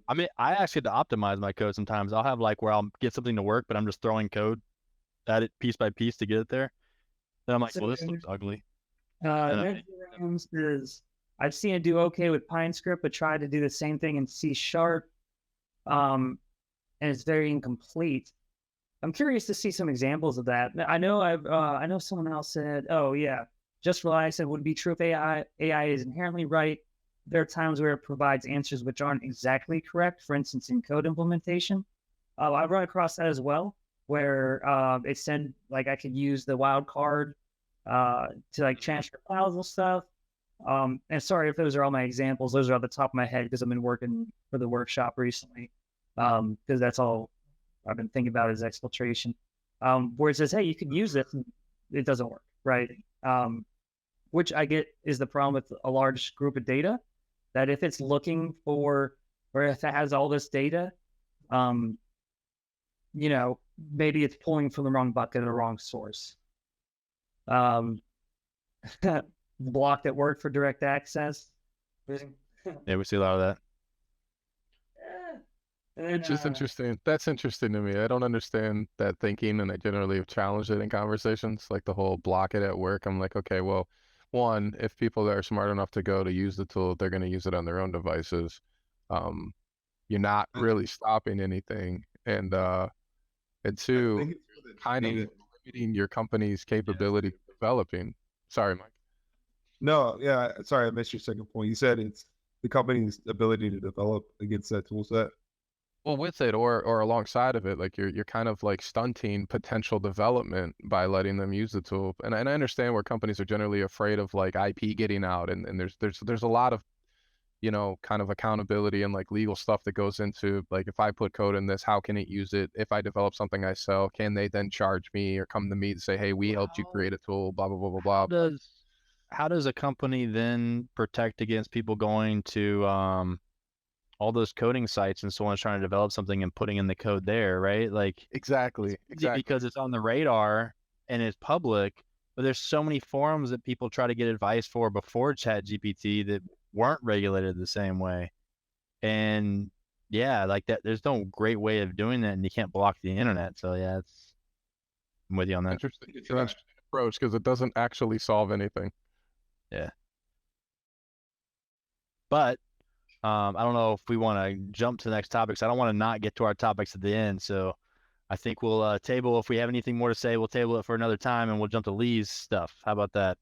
I mean, I actually have to optimize my code sometimes. I'll have like where I'll get something to work, but I'm just throwing code at it piece by piece to get it there. Then I'm like, well, this looks ugly. Is I've seen it do okay with PineScript, but tried to do the same thing in C#, and it's very incomplete. I'm curious to see some examples of that. I know someone else said, oh yeah, just what I said would be true if AI is inherently right. There are times where it provides answers which aren't exactly correct. For instance, in code implementation, I've run across that as well, where it said like I could use the wildcard to like transfer files and stuff. And sorry if those are all my examples. Those are off the top of my head because I've been working for the workshop recently. Because that's all I've been thinking about is exfiltration. Where it says, hey, you can use this, and it doesn't work, right? Which I get is the problem with a large group of data, that if it's looking for, or if it has all this data, maybe it's pulling from the wrong bucket or the wrong source. Blocked at work for direct access. Yeah, we see a lot of that. It's just interesting. That's interesting to me. I don't understand that thinking, and I generally have challenged it in conversations, like the whole block it at work. I'm like, okay, well, one, if people are smart enough to go to use the tool, they're going to use it on their own devices. You're not really stopping anything, and two, kind of limiting your company's capability of developing. Sorry, Mike. No, yeah, sorry, I missed your second point. You said it's the company's ability to develop against that tool set. Well, with it or alongside of it, like you're kind of like stunting potential development by letting them use the tool. And I understand where companies are generally afraid of like IP getting out, and there's a lot of, kind of accountability and like legal stuff that goes into like, if I put code in this, how can it use it? If I develop something I sell, can they then charge me or come to me and say, hey, we helped you create a tool, blah, blah, blah, blah, blah. How does a company then protect against people going to all those coding sites and someone's trying to develop something and putting in the code there, right? Like Exactly. Because it's on the radar and it's public, but there's so many forums that people try to get advice for before ChatGPT that weren't regulated the same way. And yeah, like that, there's no great way of doing that, and you can't block the internet. So yeah, I'm with you on that. Interesting. It's an interesting approach because it doesn't actually solve anything. Yeah. But I don't know if we want to jump to the next topics. I don't want to not get to our topics at the end. So I think we'll table, if we have anything more to say, we'll table it for another time and we'll jump to Lee's stuff. How about that?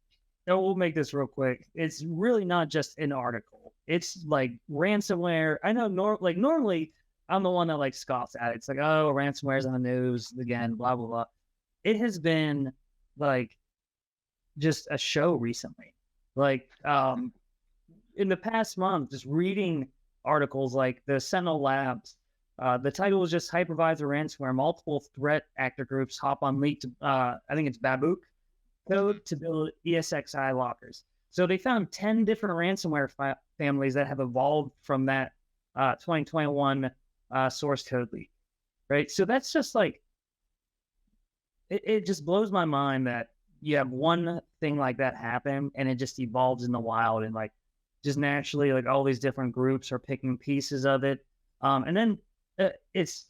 No, we'll make this real quick. It's really not just an article. It's like ransomware. I know normally I'm the one that like scoffs at it. It's like, oh, ransomware's on the news again, blah blah blah. It has been like just a show recently. Like in the past month, just reading articles like the Sentinel Labs. The title was just hypervisor ransomware. Multiple threat actor groups hop on leaked, I think it's Babook code to build ESXi lockers. So they found 10 different ransomware families that have evolved from that 2021 source code leak, right? So that's just like, it just blows my mind that you have one thing like that happen and it just evolves in the wild, and like just naturally like all these different groups are picking pieces of it. And then it's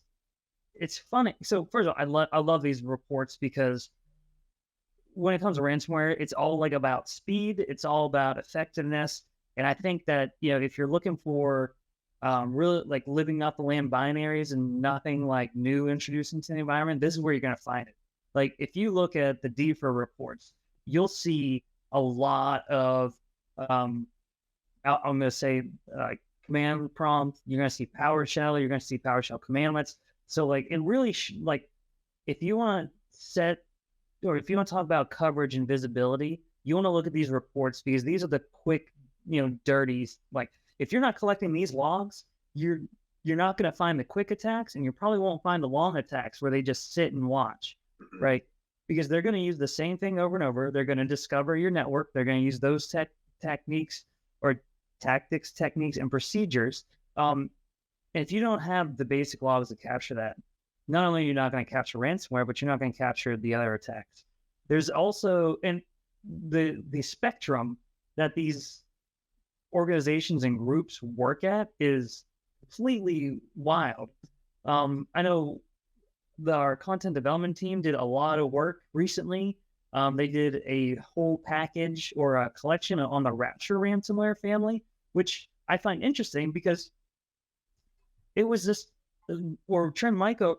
funny. So first of all, I love these reports because when it comes to ransomware, it's all like about speed. It's all about effectiveness. And I think that, if you're looking for really like living up the land binaries and nothing like new introduced into the environment, this is where you're going to find it. Like if you look at the DFIR reports, you'll see a lot of, I'm going to say command prompt. You're going to see PowerShell. You're going to see PowerShell commandlets. So like it really like if you want to set, or if you want to talk about coverage and visibility, you want to look at these reports because these are the quick, dirties. Like if you're not collecting these logs, you're not going to find the quick attacks, and you probably won't find the long attacks where they just sit and watch, right? Because they're going to use the same thing over and over. They're going to discover your network. They're going to use those techniques or tactics, techniques, and procedures. And if you don't have the basic logs to capture that, not only are you not going to capture ransomware, but you're not going to capture the other attacks. There's also, and the spectrum that these organizations and groups work at is completely wild. I know our content development team did a lot of work recently. They did a whole package or a collection on the Rapture ransomware family, which I find interesting because it was just, or Trend Micro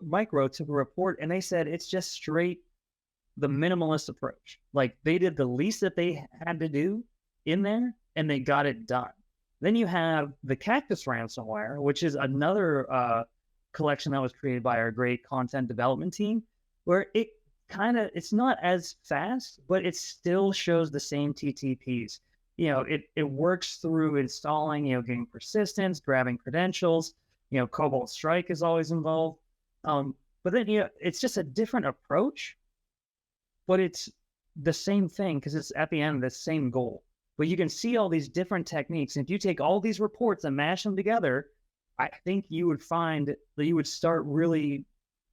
took a report and they said it's just straight the minimalist approach. Like they did the least that they had to do in there and they got it done. Then you have the Cactus ransomware, which is another collection that was created by our great content development team, where it's not as fast, but it still shows the same TTPs. It works through installing, getting persistence, grabbing credentials. Cobalt Strike is always involved. But then, it's just a different approach, but it's the same thing because it's at the end the same goal. But you can see all these different techniques. And if you take all these reports and mash them together, I think you would find that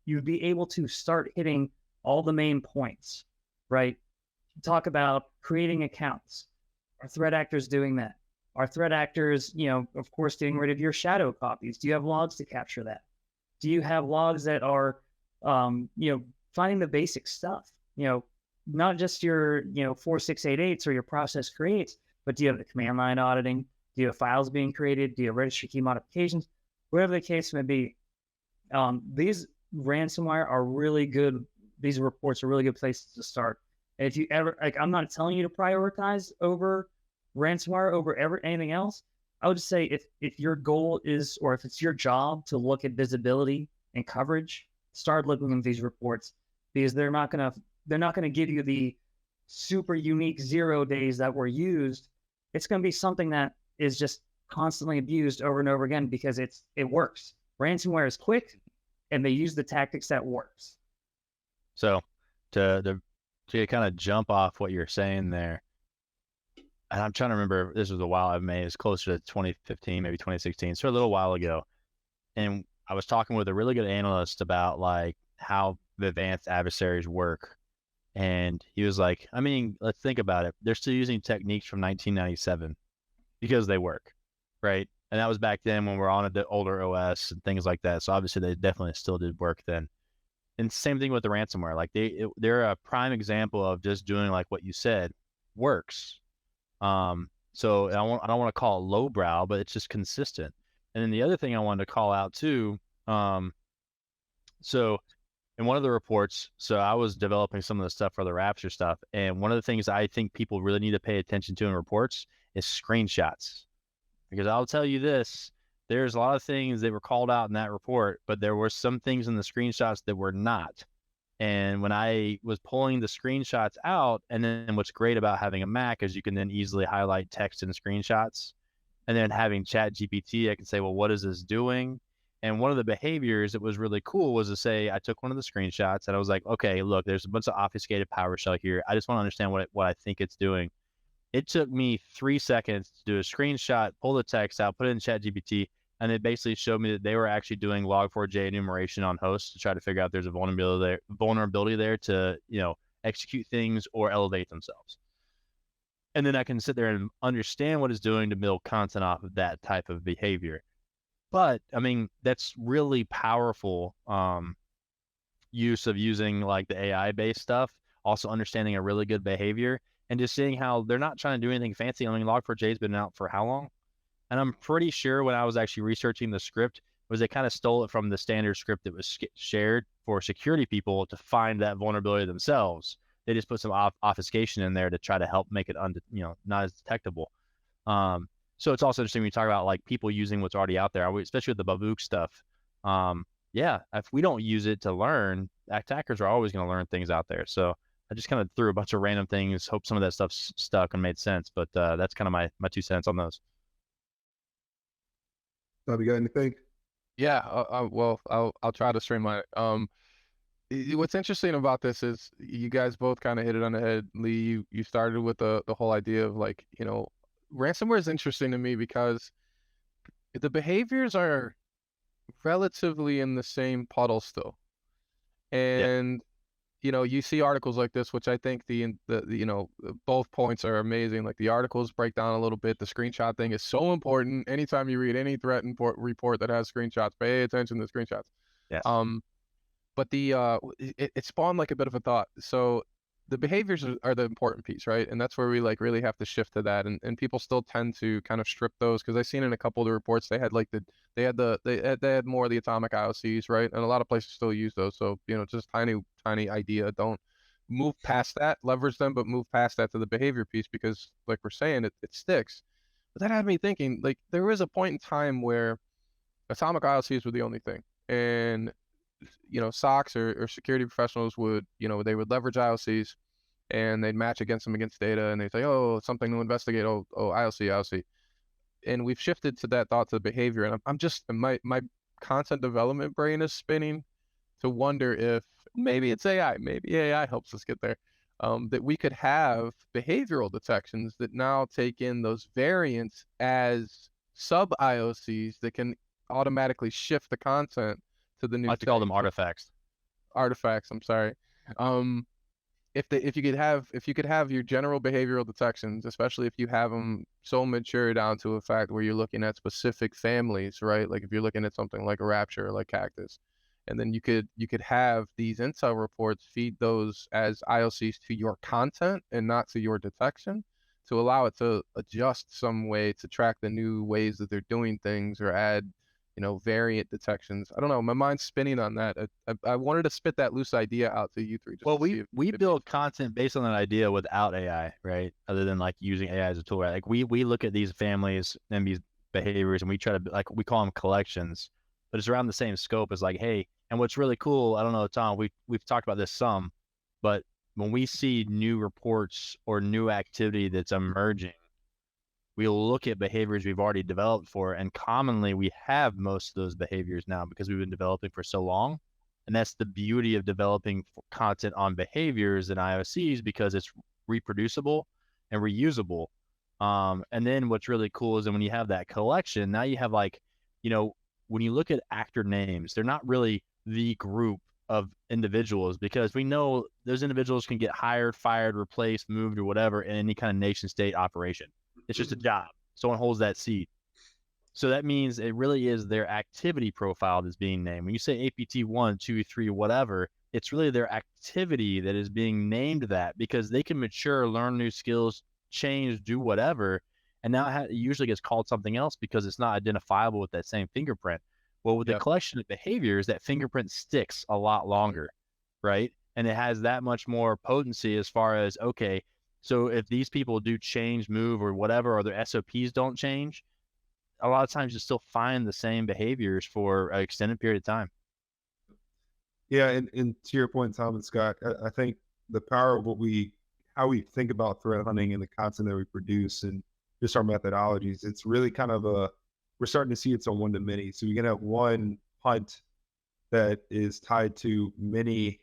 you'd be able to start hitting all the main points, right? Talk about creating accounts. Are threat actors doing that? Are threat actors, of course, getting rid of your shadow copies? Do you have logs to capture that? Do you have logs that are, finding the basic stuff? Not just your, 4688s or your process creates, but do you have the command line auditing? Do you have files being created? Do you have registry key modifications? Whatever the case may be, these ransomware are really good. These reports are really good places to start. And if you ever, I'm not telling you to prioritize over ransomware over anything else. I would just say if your goal is, or if it's your job to look at visibility and coverage, start looking at these reports because they're not gonna give you the super unique 0 days that were used. It's gonna be something that is just constantly abused over and over again because it works. Ransomware is quick and they use the tactics that works. So to kind of jump off what you're saying there, and I'm trying to remember, this was a while I made, it's closer to 2015, maybe 2016, so a little while ago. And I was talking with a really good analyst about like how the advanced adversaries work. And he was like, I mean, let's think about it. They're still using techniques from 1997 because they work, right? And that was back then when we're on an older OS and things like that. So obviously they definitely still did work then. And same thing with the ransomware. Like they're a prime example of just doing like what you said works. So I don't want to call it lowbrow, but it's just consistent. And then the other thing I wanted to call out too, so in one of the reports, so I was developing some of the stuff for the Rapture stuff, and one of the things I think people really need to pay attention to in reports is screenshots. Because I'll tell you this, there's a lot of things that were called out in that report, but there were some things in the screenshots that were not. And when I was pulling the screenshots out, and then what's great about having a Mac is you can then easily highlight text in screenshots. And then having ChatGPT, I can say, well, what is this doing? And one of the behaviors that was really cool was to say, I took one of the screenshots and I was like, okay, look, there's a bunch of obfuscated PowerShell here. I just want to understand what I think it's doing. It took me 3 seconds to do a screenshot, pull the text out, put it in ChatGPT, and it basically showed me that they were actually doing log4j enumeration on hosts to try to figure out if there's a vulnerability there to, execute things or elevate themselves. And then I can sit there and understand what it's doing to build content off of that type of behavior. But I mean, that's really powerful use of using like the AI based stuff, also understanding a really good behavior and just seeing how they're not trying to do anything fancy. I mean, Log4j has been out for how long? And I'm pretty sure when I was actually researching the script was they kind of stole it from the standard script that was shared for security people to find that vulnerability themselves. They just put some obfuscation in there to try to help make it not as detectable. So it's also interesting when you talk about like people using what's already out there, especially with the Babook stuff. If we don't use it to learn, attackers are always going to learn things out there. So I just kind of threw a bunch of random things, hope some of that stuff stuck and made sense. But that's kind of my 2 cents on those. Bob, you got anything? Yeah, well, I'll try to streamline it. What's interesting about this is you guys both kind of hit it on the head. Lee, you started with the whole idea of like, ransomware is interesting to me because the behaviors are relatively in the same puddle still. And, you see articles like this, which I think the both points are amazing. Like the articles break down a little bit. The screenshot thing is so important. Anytime you read any threat report that has screenshots, pay attention to the screenshots. Yes. But it spawned like a bit of a thought. So the behaviors are the important piece, right? And that's where we like really have to shift to that. And people still tend to kind of strip those because I've seen in a couple of the reports they had like they had more of the atomic IOCs, right? And a lot of places still use those. So just tiny idea. Don't move past that, leverage them, but move past that to the behavior piece because like we're saying, it sticks. But that had me thinking like there was a point in time where atomic IOCs were the only thing, and SOCs or security professionals would, they would leverage IOCs and they'd match against them against data and they'd say, oh, something to investigate. Oh, IOC. And we've shifted to that thought to behavior. And I'm just, my content development brain is spinning to wonder if maybe it's AI, maybe AI helps us get there. That we could have behavioral detections that now take in those variants as sub IOCs that can automatically shift the content to the new. I like to call them artifacts. Artifacts. I'm sorry. If you could have your general behavioral detections, especially if you have them so mature down to a fact where you're looking at specific families, right? Like if you're looking at something like a Rapture or like Cactus, and then you could have these intel reports feed those as IOCs to your content and not to your detection, to allow it to adjust some way to track the new ways that they're doing things or add variant detections. I don't know. My mind's spinning on that. I wanted to spit that loose idea out to you three. Well, we build content based on that idea without AI, right? Other than like using AI as a tool, right? Like we look at these families and these behaviors and we try to, like, we call them collections, but it's around the same scope as like, hey, and what's really cool, I don't know, Tom, we've talked about this some, but when we see new reports or new activity that's emerging, we'll look at behaviors we've already developed for, and commonly we have most of those behaviors now because we've been developing for so long. And that's the beauty of developing content on behaviors and IOCs, because it's reproducible and reusable. And then what's really cool is that when you have that collection, now you have like, when you look at actor names, they're not really the group of individuals, because we know those individuals can get hired, fired, replaced, moved, or whatever in any kind of nation state operation. It's just a job. Someone holds that seat. So that means it really is their activity profile that's being named. When you say APT 1, 2, 3, whatever, it's really their activity that is being named that, because they can mature, learn new skills, change, do whatever. And now it usually gets called something else because it's not identifiable with that same fingerprint. Well, with the collection of behaviors, that fingerprint sticks a lot longer, right? And it has that much more potency as far as, okay, so if these people do change, move, or whatever, or their SOPs don't change, a lot of times you still find the same behaviors for an extended period of time. Yeah, and to your point, Tom and Scott, I think the power of how we think about threat hunting and the content that we produce and just our methodologies, it's really kind of we're starting to see it's a one to many. So we can have one hunt that is tied to many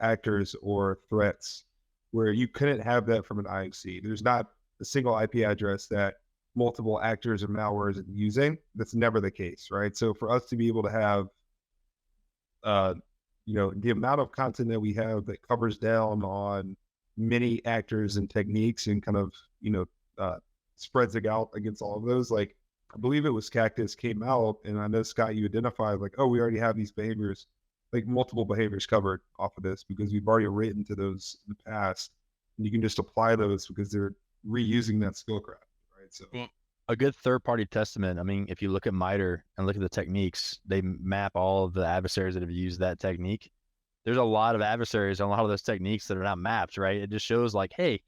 actors or threats where you couldn't have that from an IOC. There's not a single IP address that multiple actors or malwares are using. That's never the case, right? So for us to be able to have the amount of content that we have that covers down on many actors and techniques and kind of, spreads it out against all of those. Like, I believe it was Cactus came out, and I know, Scott, you identified like, oh, we already have these behaviors, like multiple behaviors covered off of this because we've already written to those in the past. And you can just apply those because they're reusing that skill craft, right? So a good third-party testament. I mean, if you look at MITRE and look at the techniques, they map all of the adversaries that have used that technique. There's a lot of adversaries and a lot of those techniques that are not mapped, right? It just shows like, hey,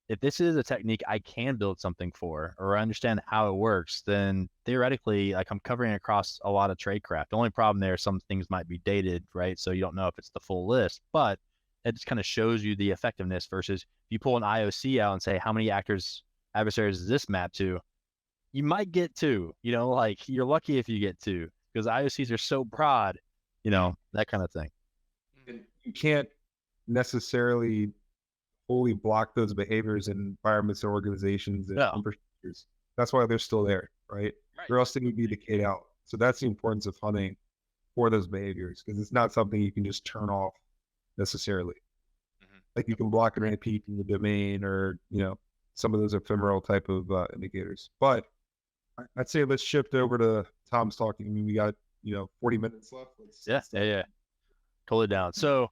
if this is a technique I can build something for, or I understand how it works, then theoretically, like, I'm covering across a lot of tradecraft. The only problem there, some things might be dated, right? So you don't know if it's the full list, but it just kind of shows you the effectiveness versus if you pull an IOC out and say, how many adversaries is this map to? You might get 2, like you're lucky if you get 2 because IOCs are so broad, that kind of thing. And you can't necessarily fully block those behaviors in environments and organizations and infrastructures. That's why they're still there, right? Or else they would be decayed out. So that's the importance of hunting for those behaviors because it's not something you can just turn off necessarily. Like you can block an IP from the domain or, some of those ephemeral type of indicators. But I'd say let's shift over to Tom's talking. I mean, we got, 40 minutes left. Yeah. Totally down. So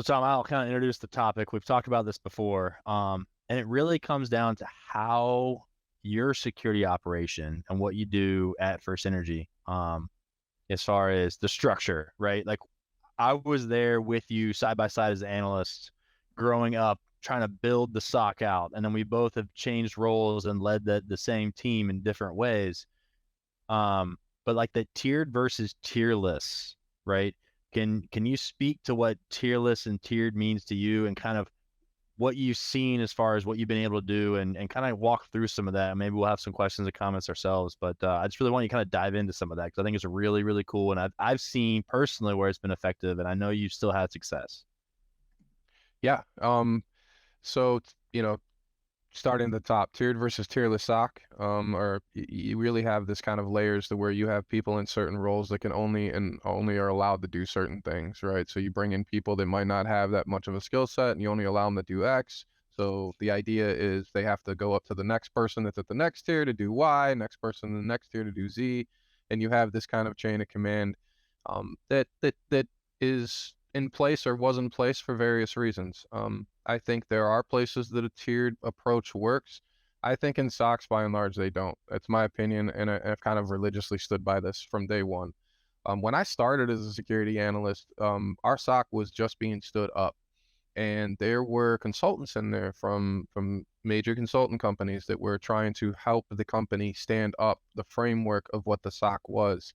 Tom, I'll kind of introduce the topic. We've talked about this before. And it really comes down to how your security operation and what you do at First Energy, as far as the structure, right? Like, I was there with you side by side as analysts growing up, trying to build the SOC out. And then we both have changed roles and led the same team in different ways. But like the tiered versus tierless, right? Can you speak to what Tearless and tiered means to you and kind of what you've seen as far as what you've been able to do and kind of walk through some of that? And maybe we'll have some questions and comments ourselves, but I just really want you to kind of dive into some of that because I think it's really, really cool. And I've seen personally where it's been effective, and I know you've still had success. Yeah. So, starting at the top, tiered versus tierless SOC, or you really have this kind of layers to where you have people in certain roles that can only are allowed to do certain things, right? So you bring in people that might not have that much of a skill set and you only allow them to do X. So the idea is they have to go up to the next person that's at the next tier to do Y, next person in the next tier to do Z. And you have this kind of chain of command that is in place or was in place for various reasons. I think there are places that a tiered approach works. I think in SOCs, by and large, they don't. That's my opinion, and I've kind of religiously stood by this from day one. When I started as a security analyst, our SOC was just being stood up, and there were consultants in there from major consultant companies that were trying to help the company stand up the framework of what the SOC was.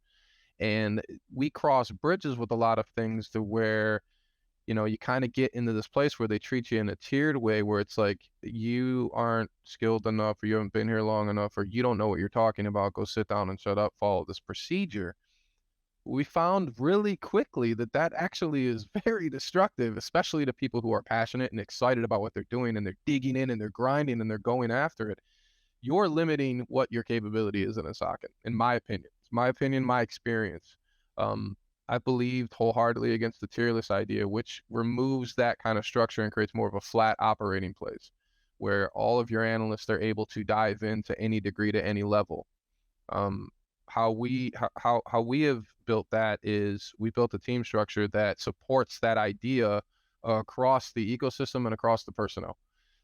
And we cross bridges with a lot of things to where, you kind of get into this place where they treat you in a tiered way where it's like you aren't skilled enough or you haven't been here long enough or you don't know what you're talking about. Go sit down and shut up, follow this procedure. We found really quickly that actually is very destructive, especially to people who are passionate and excited about what they're doing and they're digging in and they're grinding and they're going after it. You're limiting what your capability is in a socket, in my opinion. It's my opinion, my experience. I believed wholeheartedly against the tierless idea, which removes that kind of structure and creates more of a flat operating place where all of your analysts are able to dive into any degree to any level. How we have built that is we built a team structure that supports that idea across the ecosystem and across the personnel.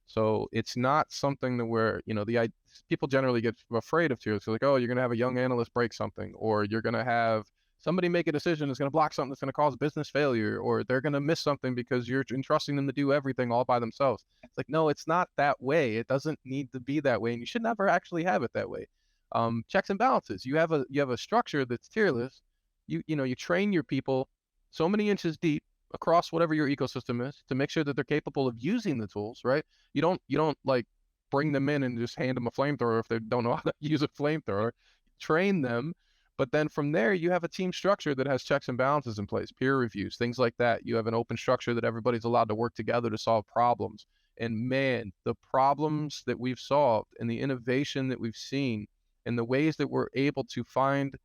So it's not something that where, people generally get afraid of tierless. So like, oh, you're going to have a young analyst break something, or you're going to have somebody make a decision that's going to block something that's going to cause business failure, or they're going to miss something because you're entrusting them to do everything all by themselves. It's like, no, it's not that way. It doesn't need to be that way, and you should never actually have it that way. Checks and balances. You have a structure that's tierless. You train your people so many inches deep across whatever your ecosystem is to make sure that they're capable of using the tools, right? You don't like bring them in and just hand them a flamethrower if they don't know how to use a flamethrower. Train them, but then from there you have a team structure that has checks and balances in place, peer reviews, things like that. You have an open structure that everybody's allowed to work together to solve problems. And man, the problems that we've solved and the innovation that we've seen and the ways that we're able to find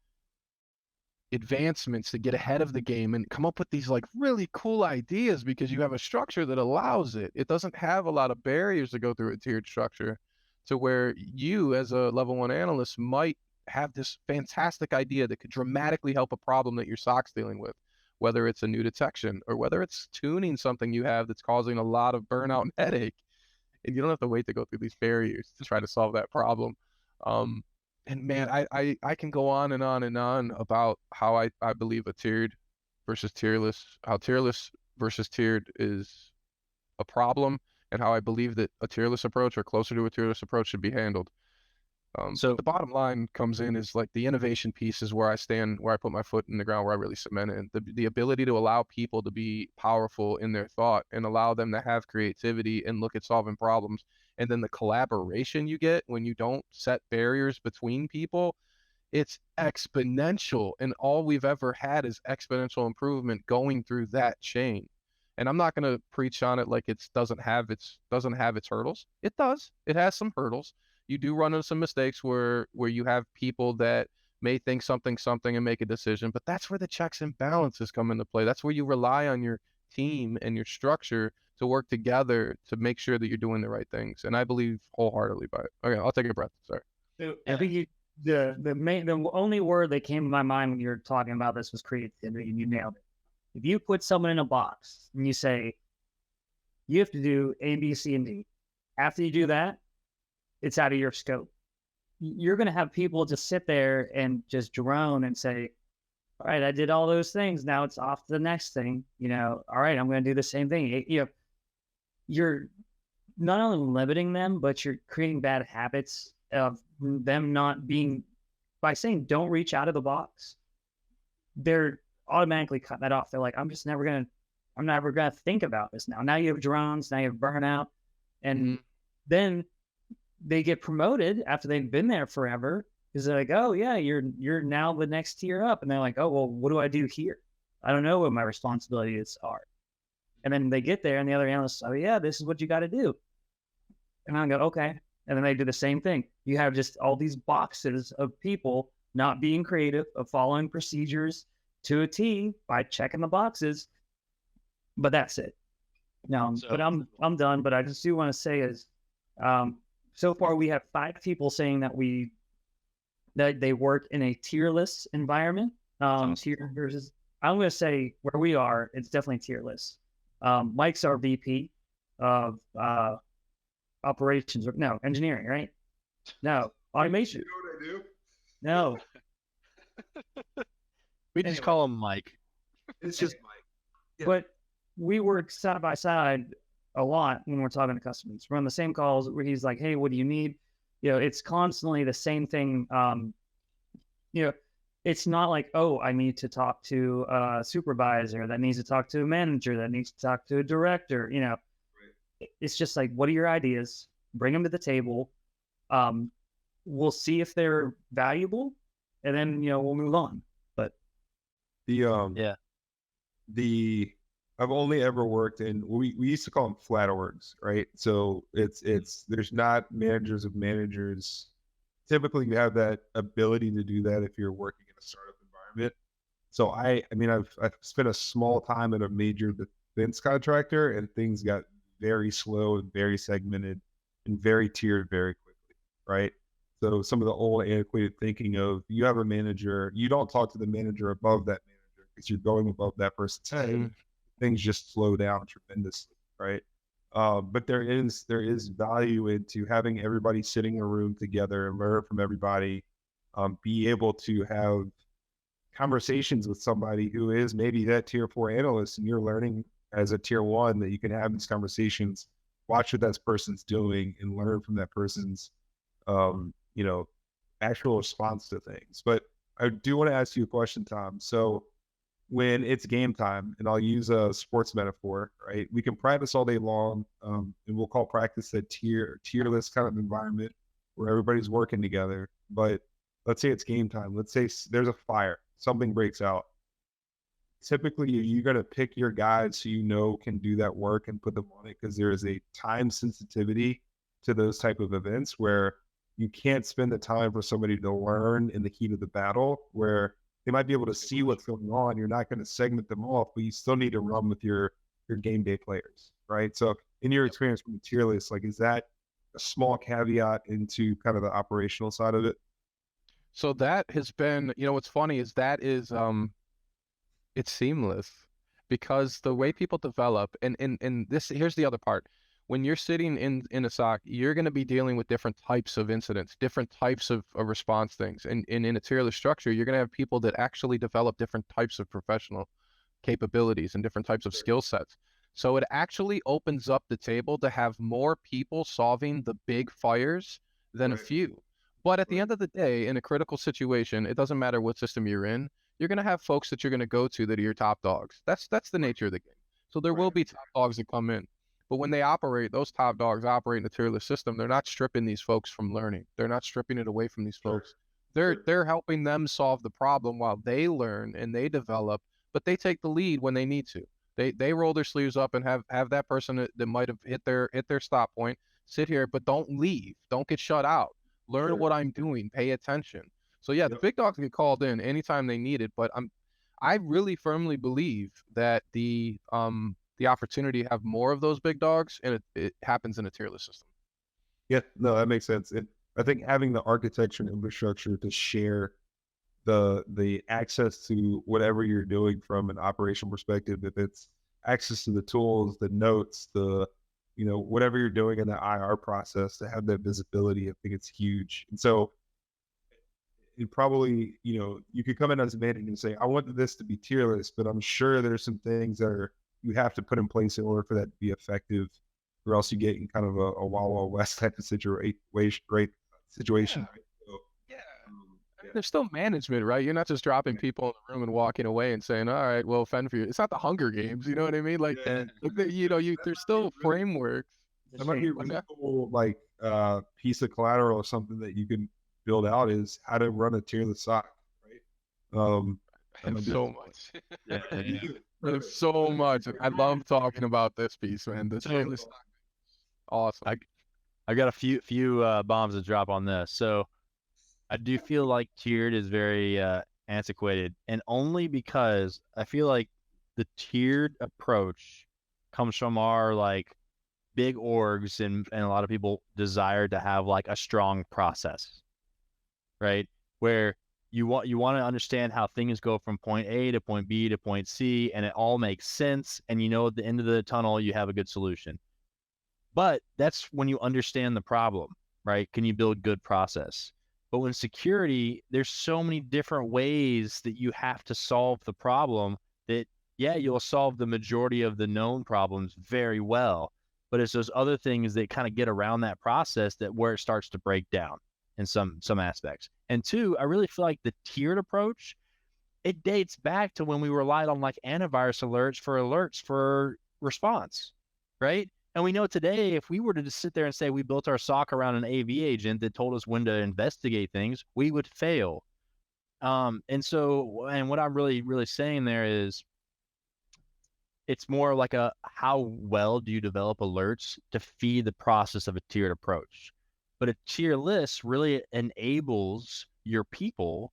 advancements to get ahead of the game and come up with these like really cool ideas because you have a structure that allows it. It doesn't have a lot of barriers to go through a tiered structure to where you as a level 1 analyst might have this fantastic idea that could dramatically help a problem that your SOC's dealing with, whether it's a new detection or whether it's tuning something you have that's causing a lot of burnout and headache. And you don't have to wait to go through these barriers to try to solve that problem. And man, I can go on and on and on about how I believe a tiered versus tierless, how tierless versus tiered is a problem, and how I believe that a tierless approach or closer to a tierless approach should be handled. So the bottom line comes in is like the innovation piece is where I stand, where I put my foot in the ground, where I really cement it. The ability to allow people to be powerful in their thought and allow them to have creativity and look at solving problems. And then the collaboration you get when you don't set barriers between people, it's exponential. And all we've ever had is exponential improvement going through that chain. And I'm not going to preach on it like it doesn't have its hurdles. It does. It has some hurdles. You do run into some mistakes where you have people that may think something and make a decision, but that's where the checks and balances come into play. That's where you rely on your team and your structure to work together to make sure that you're doing the right things. And I believe wholeheartedly by it. Okay, I'll take a breath. Sorry. I think the only word that came to my mind when you were talking about this was creativity, and you nailed it. If you put someone in a box and you say, you have to do A, B, C, and D. After you do that, it's out of your scope. You're going to have people just sit there and just drone and say, all right, I did all those things. Now it's off to the next thing. All right, I'm going to do the same thing. You're not only limiting them, but you're creating bad habits of them not being, by saying, don't reach out of the box. They're automatically cutting that off. They're like, I'm never going to think about this now. Now you have drones, now you have burnout. And then they get promoted after they've been there forever because they're like, oh yeah, you're now the next tier up. And they're like, oh, well, what do I do here? I don't know what my responsibilities are. And then they get there and the other analysts, oh yeah, this is what you got to do. And I go, okay. And then they do the same thing. You have just all these boxes of people not being creative, of following procedures to a T by checking the boxes. But that's it. No, but I'm done. But I just do want to say is, so far, we have 5 people saying that they work in a tierless environment. Tier versus, I'm going to say where we are, it's definitely tierless. Mike's our VP of operations, no, engineering, right? No, automation. You know what I do? No. We just call him Mike. It's just Mike. Yeah. But we work side by side a lot when we're talking to customers. We're on the same calls where he's like, hey, what do you need? It's constantly the same thing. It's not like, oh, I need to talk to a supervisor that needs to talk to a manager that needs to talk to a director. Right. It's just like, what are your ideas? Bring them to the table. We'll see if they're valuable, and then we'll move on. But I've only ever worked in, we used to call them flat orgs, right? So there's not managers of managers. Typically you have that ability to do that if you're working in a startup environment. So I've spent a small time at a major defense contractor, and things got very slow and very segmented and very tiered very quickly, right? So some of the old antiquated thinking of, you have a manager, you don't talk to the manager above that manager because you're going above that person's head. Things just slow down tremendously, right? But there is value into having everybody sitting in a room together and learn from everybody, be able to have conversations with somebody who is maybe that tier 4 analyst, and you're learning as a tier 1 that you can have these conversations, watch what that person's doing, and learn from that person's actual response to things. But I do want to ask you a question, Tom. So when it's game time, and I'll use a sports metaphor, right? We can practice all day long, and we'll call practice a tierless kind of environment where everybody's working together. But let's say it's game time. Let's say there's a fire, something breaks out. Typically, you're going to pick your guys who you know can do that work and put them on it, because there is a time sensitivity to those type of events where you can't spend the time for somebody to learn in the heat of the battle, where they might be able to see what's going on. You're not going to segment them off, but you still need to run with your game day players, right? So in your experience with Tearless, like, is that a small caveat into kind of the operational side of it? So that has been, what's funny is that is it's seamless, because the way people develop, and this, here's the other part. When you're sitting in a SOC, you're going to be dealing with different types of incidents, different types of response things. And in a tierless structure, you're going to have people that actually develop different types of professional capabilities and different types of skill sets. So it actually opens up the table to have more people solving the big fires than a few. But at the end of the day, in a critical situation, it doesn't matter what system you're in, you're going to have folks that you're going to go to that are your top dogs. That's the nature of the game. So there will be top dogs that come in. But when they operate, those top dogs operate in the tierless system, they're not stripping these folks from learning. They're not stripping it away from these folks. They're helping them solve the problem while they learn and they develop, but they take the lead when they need to. They roll their sleeves up and have that person that might have hit their stop point sit here, but don't leave. Don't get shut out. Learn what I'm doing. Pay attention. So yeah, the big dogs get called in anytime they need it, but I really firmly believe that the opportunity to have more of those big dogs, and it happens in a tierless system. Yeah, no, that makes sense. And I think having the architecture and infrastructure to share the access to whatever you're doing from an operational perspective, if it's access to the tools, the notes, whatever you're doing in the IR process, to have that visibility, I think it's huge. And so it probably, you could come in as a manager and say, I want this to be tierless, but I'm sure there's some things that you have to put in place in order for that to be effective, or else you get in kind of a Wild Wild West type of situation. Right? So, there's still management, right? You're not just dropping people in the room and walking away and saying, all right, well, fend for you. It's not the Hunger Games, you know what I mean? Like, there's still frameworks. That might be a really cool, piece of collateral or something that you can build out, is how to run a tierless SOC, right? There's so much. There's so much. I love talking about this piece, man. The tierless SOC. Awesome. I got a few bombs to drop on this. So I do feel like tiered is very antiquated, and only because I feel like the tiered approach comes from our big orgs, and a lot of people desire to have a strong process, right? Where you want to understand how things go from point A to point B to point C, and it all makes sense, and at the end of the tunnel you have a good solution. But that's when you understand the problem, right? Can you build good process? But when security, there's so many different ways that you have to solve the problem that, you'll solve the majority of the known problems very well, but it's those other things that kind of get around that process where it starts to break down in some aspects. And two, I really feel like the tiered approach, it dates back to when we relied on antivirus alerts for response, right? And we know today, if we were to just sit there and say we built our SOC around an AV agent that told us when to investigate things, we would fail. And what I'm really, really saying there is, it's more like how well do you develop alerts to feed the process of a tiered approach? But a tier list really enables your people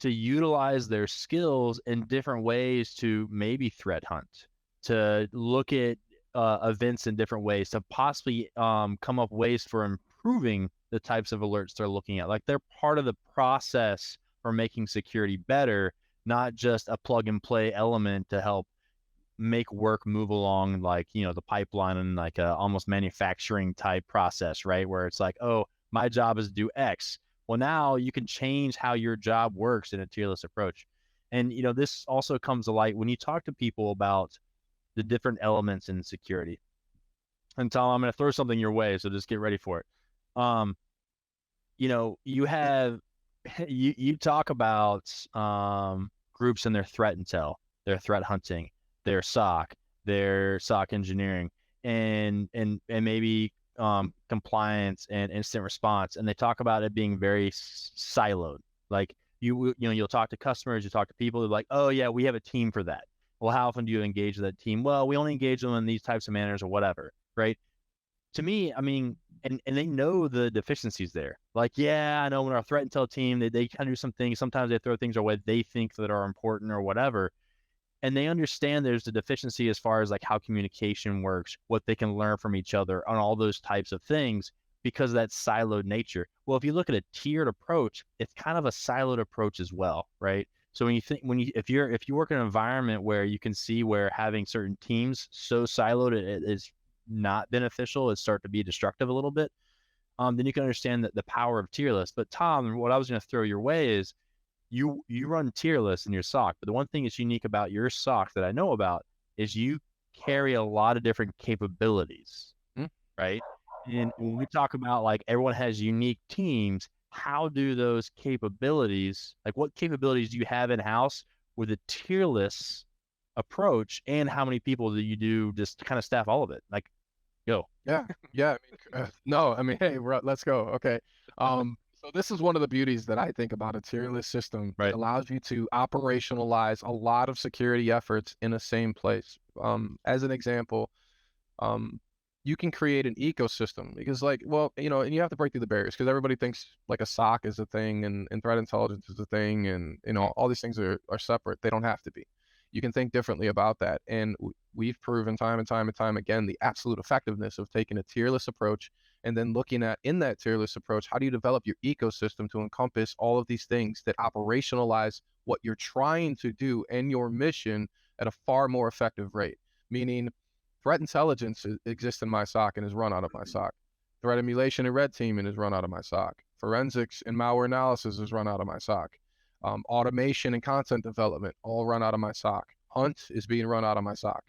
to utilize their skills in different ways, to maybe threat hunt, to look at events in different ways, to possibly come up ways for improving the types of alerts they're looking at. They're part of the process for making security better, not just a plug and play element to help make work move along the pipeline and a almost manufacturing type process, right? Where it's oh, my job is to do X. Well, now you can change how your job works in a tierless approach. And this also comes to light when you talk to people about the different elements in security. And Tom, I'm going to throw something your way, so just get ready for it. You have you talk about groups and their threat intel, their threat hunting, their SOC, their SOC engineering, and maybe compliance and instant response, and they talk about it being very siloed. Like you'll talk to customers, you talk to people, they're like, oh yeah, we have a team for that. Well, how often do you engage that team? Well, we only engage them in these types of manners or whatever, right? To me, I mean, and they know the deficiencies there. Like, yeah, I know when our threat intel team, they kind of do some things. Sometimes they throw things away they think that are important or whatever. And they understand there's the deficiency as far as like how communication works, what they can learn from each other on all those types of things because of that siloed nature. Well, if you look at a tiered approach, it's kind of a siloed approach as well, right? So if you work in an environment where you can see where having certain teams so siloed it is not beneficial, it start to be destructive a little bit, then you can understand that the power of Tearless. But Tom, what I was going to throw your way is you run Tearless in your SOC, but the one thing that's unique about your SOC that I know about is you carry a lot of different capabilities, right? And when we talk about like everyone has unique teams, how do those capabilities, like what capabilities do you have in house with a Tearless approach, and how many people do you do just kind of staff all of it? Like, go. Yeah. I mean, no, I mean, hey, let's go. Okay. So this is one of the beauties that I think about a tierless system. Right. It allows you to operationalize a lot of security efforts in the same place. As an example, you can create an ecosystem because like, well, and you have to break through the barriers because everybody thinks like a SOC is a thing and threat intelligence is a thing and, all these things are separate. They don't have to be. You can think differently about that. And we've proven time and time again the absolute effectiveness of taking a tierless approach and then looking at in that tierless approach, how do you develop your ecosystem to encompass all of these things that operationalize what you're trying to do and your mission at a far more effective rate? Meaning threat intelligence exists in my SOC and is run out of my SOC. Threat emulation and red teaming is run out of my SOC. Forensics and malware analysis is run out of my SOC. Automation and content development all run out of my SOC. Hunt is being run out of my SOC.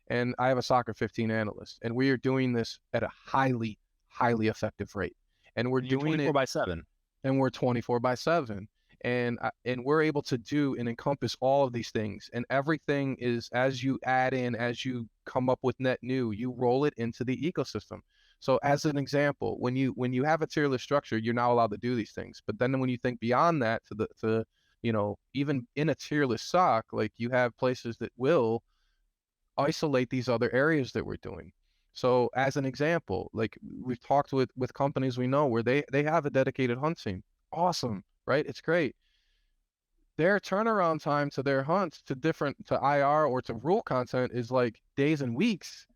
And I have a SOC of 15 analysts, and we are doing this at a highly effective rate. And we're doing 24/7. And we're 24/7. And we're able to do and encompass all of these things. And everything is, as you add in, as you come up with net new, you roll it into the ecosystem. So as an example, when you have a tierless structure, you're now allowed to do these things. But then when you think beyond that to even in a tierless SOC, like you have places that will isolate these other areas that we're doing. So as an example, like we've talked with companies we know where they have a dedicated hunt team. Awesome, right? It's great. Their turnaround time to their hunts to IR or to rule content is like days and weeks.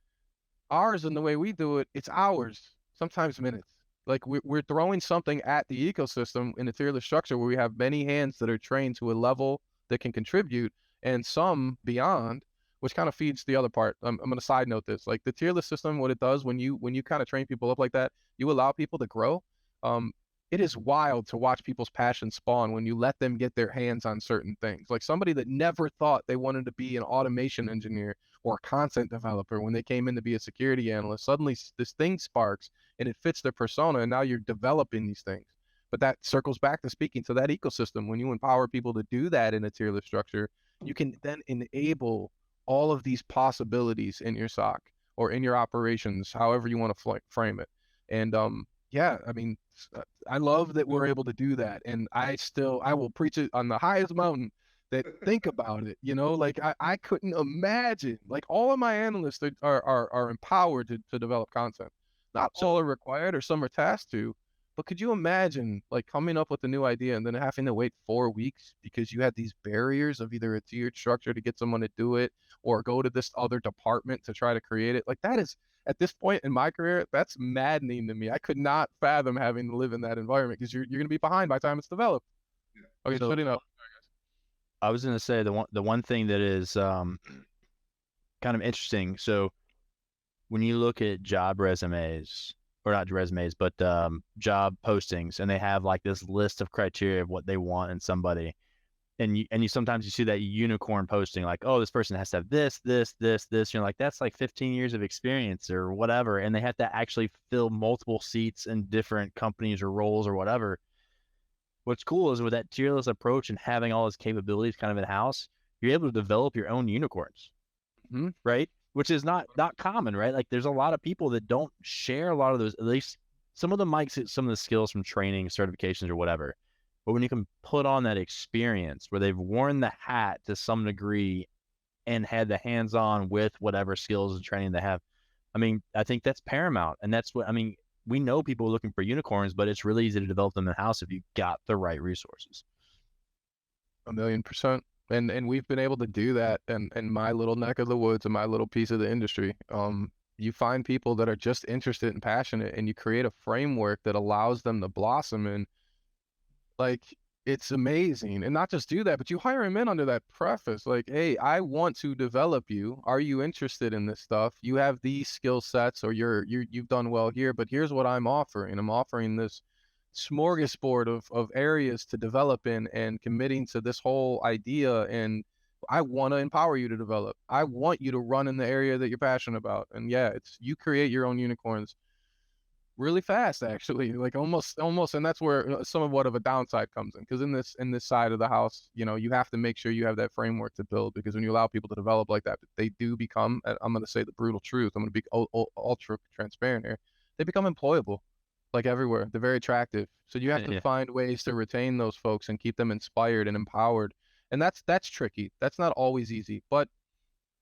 Ours, and the way we do it, it's hours, sometimes minutes. Like we're throwing something at the ecosystem in a tierless structure where we have many hands that are trained to a level that can contribute and some beyond, which kind of feeds the other part. I'm going to side note this. Like the tierless system, what it does when you kind of train people up like that, you allow people to grow. It is wild to watch people's passion spawn when you let them get their hands on certain things. Like somebody that never thought they wanted to be an automation engineer or a content developer when they came in to be a security analyst, suddenly this thing sparks and it fits their persona, and now you're developing these things. But that circles back to speaking to that ecosystem. When you empower people to do that in a tierless structure, you can then enable all of these possibilities in your SOC or in your operations, however you want to frame it. And yeah, I mean, I love that we're able to do that. And I will preach it on the highest mountain that think about it, like I couldn't imagine, like all of my analysts are empowered to develop content. Not all are required or some are tasked to, but could you imagine like coming up with a new idea and then having to wait 4 weeks because you had these barriers of either a tiered structure to get someone to do it or go to this other department to try to create it? Like that is, at this point in my career, that's maddening to me. I could not fathom having to live in that environment because you're going to be behind by the time it's developed. Okay, so shutting up. I was going to say the one thing that is kind of interesting. So when you look at job resumes, or not resumes, but job postings, and they have like this list of criteria of what they want in somebody, and you sometimes you see that unicorn posting like, oh, this person has to have this. You're like, that's like 15 years of experience or whatever, and they have to actually fill multiple seats in different companies or roles or whatever. what's cool is with that Tearless approach and having all his capabilities kind of in house, you're able to develop your own unicorns, right? Which is not common, right? Like there's a lot of people that don't share a lot of those. At least some of them might get some of the skills from training, certifications, or whatever. But when you can put on that experience where they've worn the hat to some degree and had the hands-on with whatever skills and training they have, I mean, I think that's paramount. And that's what, I mean, we know people are looking for unicorns, but it's really easy to develop them in-house if you've got the right resources. 1,000,000%. And we've been able to do that in my little neck of the woods and my little piece of the industry. You find people that are just interested and passionate, and you create a framework that allows them to blossom. And like, it's amazing. And not just do that, but you hire them in under that preface, like, hey, I want to develop you. Are you interested in this stuff? You have these skill sets, or you've done well here, but here's what I'm offering. I'm offering this smorgasbord of areas to develop in, and committing to this whole idea. And I want to empower you to develop. I want you to run in the area that you're passionate about. And yeah, it's, you create your own unicorns really fast, actually, like almost. And that's where somewhat of a downside comes in, because in this side of the house, you know, you have to make sure you have that framework to build, because when you allow people to develop like that, they do become, I'm going to say the brutal truth, I'm going to be ultra transparent here, they become employable. Like everywhere, they're very attractive. So you have to find ways to retain those folks and keep them inspired and empowered. And that's tricky. That's not always easy, but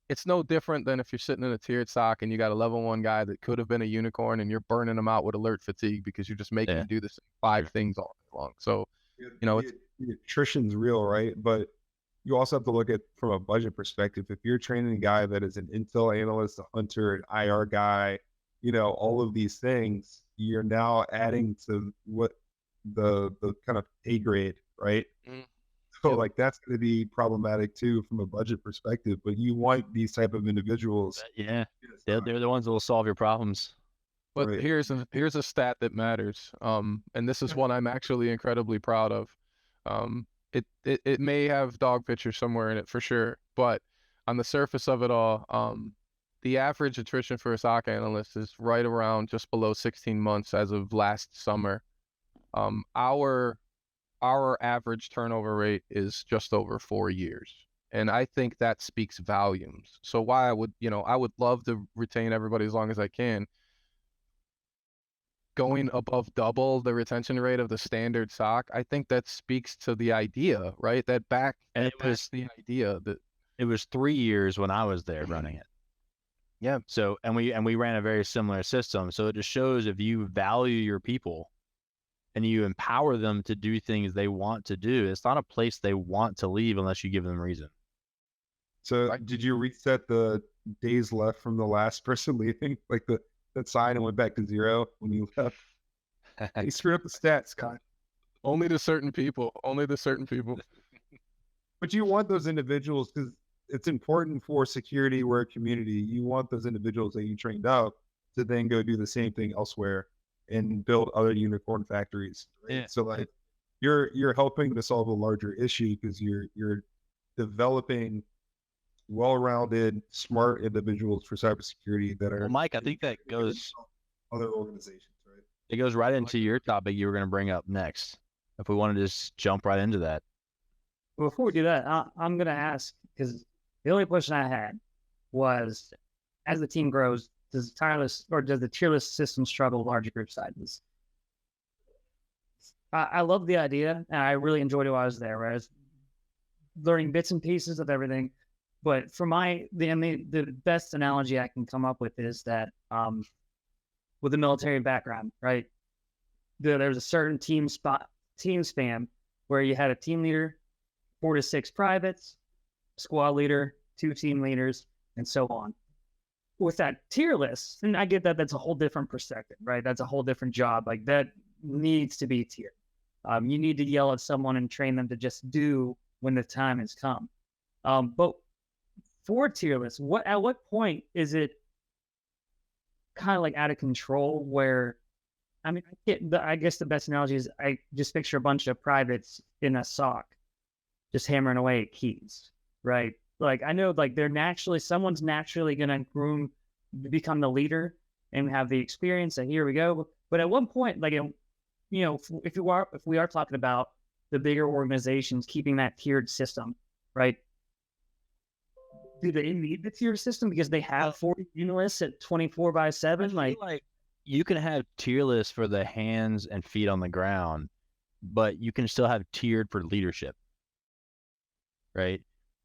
it's no different than if you're sitting in a tiered SOC and you got a level 1 guy that could have been a unicorn, and you're burning them out with alert fatigue because you're just making them do this 5 things all day long. So, you know, the attrition's real, right? But you also have to look at from a budget perspective. If you're training a guy that is an intel analyst, a hunter, an IR guy, you know, all of these things, you're now adding to what the kind of A grade, right? So like that's going to be problematic too from a budget perspective. But you want these type of individuals. Yeah, they're the ones that will solve your problems. But here's a stat that matters. And this is one I'm actually incredibly proud of. It may have dog pictures somewhere in it for sure, but on the surface of it all, the average attrition for a SOC analyst is right around just below 16 months as of last summer. Our average turnover rate is just over 4 years. And I think that speaks volumes. So why I would love to retain everybody as long as I can. Going above double the retention rate of the standard SOC, I think that speaks to the idea, right? The idea that it was 3 years when I was there running it. Yeah. So, and we ran a very similar system. So it just shows if you value your people and you empower them to do things they want to do, it's not a place they want to leave unless you give them reason. So did you reset the days left from the last person leaving? Like that sign and went back to 0 when you left? He screwed up the stats, Scott. Only to certain people. But you want those individuals, because it's important for security work community. You want those individuals that you trained up to then go do the same thing elsewhere and build other unicorn factories. Right? Yeah. So like you're helping to solve a larger issue, because you're developing well-rounded, smart individuals for cybersecurity that are. Well, Mike, I think that goes other organizations, right? It goes right into your topic you were going to bring up next. If we want to just jump right into that. Well, before we do that, I'm going to ask, because the only question I had was, as the team grows, does the Tearless system struggle with larger group sizes? I love the idea, and I really enjoyed it while I was there, where I was learning bits and pieces of everything. But for the best analogy I can come up with is that with a military background, right? There's a certain team span where you had a team leader, 4 to 6 privates, squad leader, 2 team leaders, and so on. With that Tearless, and I get that that's a whole different perspective, right? That's a whole different job. Like that needs to be tiered. You need to yell at someone and train them to just do when the time has come. But for Tearless, at what point is it kind of like out of control where, I mean, I guess the best analogy is I just picture a bunch of privates in a SOC just hammering away at keys, right? Like I know like someone's naturally going to become the leader and have the experience, and here we go. But at one point, like, if we are talking about the bigger organizations keeping that tiered system, right? Do they need the tiered system because they have 40 analysts at 24/7? Like you can have Tearless for the hands and feet on the ground, but you can still have tiered for leadership, right?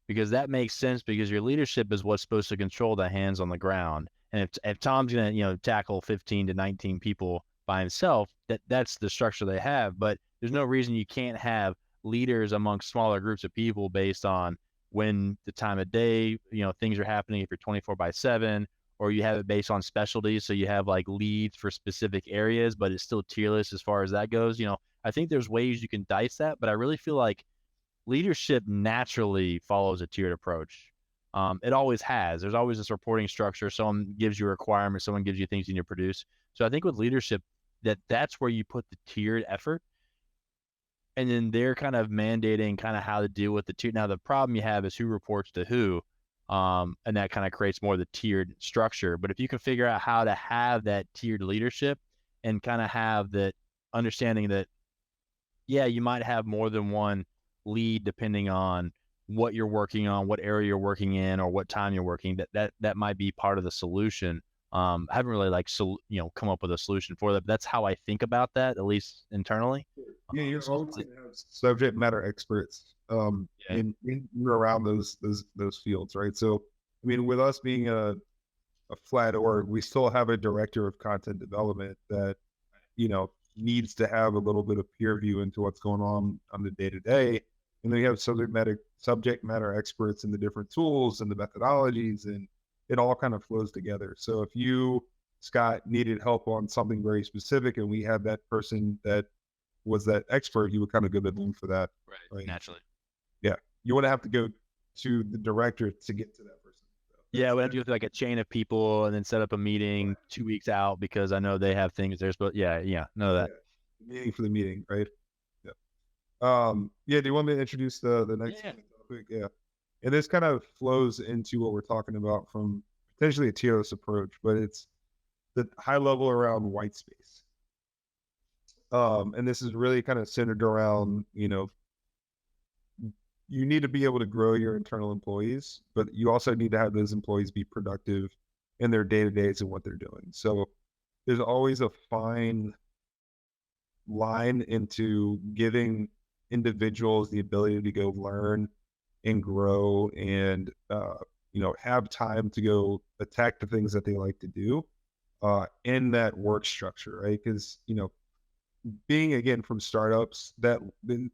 Because that makes sense, because your leadership is what's supposed to control the hands on the ground. And if Tom's going to, tackle 15 to 19 people by himself, that's the structure they have. But there's no reason you can't have leaders amongst smaller groups of people based on when the time of day, things are happening, if you're 24/7, or you have it based on specialties. So you have like leads for specific areas, but it's still tierless as far as that goes. I think there's ways you can dice that, but I really feel like leadership naturally follows a tiered approach. It always has. There's always this reporting structure. Someone gives you requirements, someone gives you things you need to produce. So I think with leadership, that's where you put the tiered effort, and then they're kind of mandating kind of how to deal with the tier. Now the problem you have is who reports to who, and that kind of creates more of the tiered structure. But if you can figure out how to have that tiered leadership and kind of have that understanding that, yeah, you might have more than one lead depending on what you're working on, what area you're working in, or what time you're working, that might be part of the solution. I haven't really come up with a solution for that, but that's how I think about that, at least internally. Yeah, you're always going to have subject matter experts in around those fields, right? So, I mean, with us being a flat org, we still have a director of content development that, needs to have a little bit of peer view into what's going on the day to day. And then you have subject matter experts in the different tools and the methodologies, and it all kind of flows together. So if you, Scott, needed help on something very specific, and we had that person that was that expert, you would kind of go to them for that. Right. Naturally. Yeah. You want to have to go to the director to get to that person. So yeah, we have to go through like a chain of people and then set up a meeting 2 weeks out, because I know they have things there. But know that. Yeah. Meeting for the meeting, right? Yeah. Do you want me to introduce the next topic? Yeah. And this kind of flows into what we're talking about from potentially a Tearless approach, but it's the high level around white space. And this is really kind of centered around, you need to be able to grow your internal employees, but you also need to have those employees be productive in their day-to-days and what they're doing. So there's always a fine line into giving individuals the ability to go learn and grow and, have time to go attack the things that they like to do in that work structure, right? Because, being again from startups, that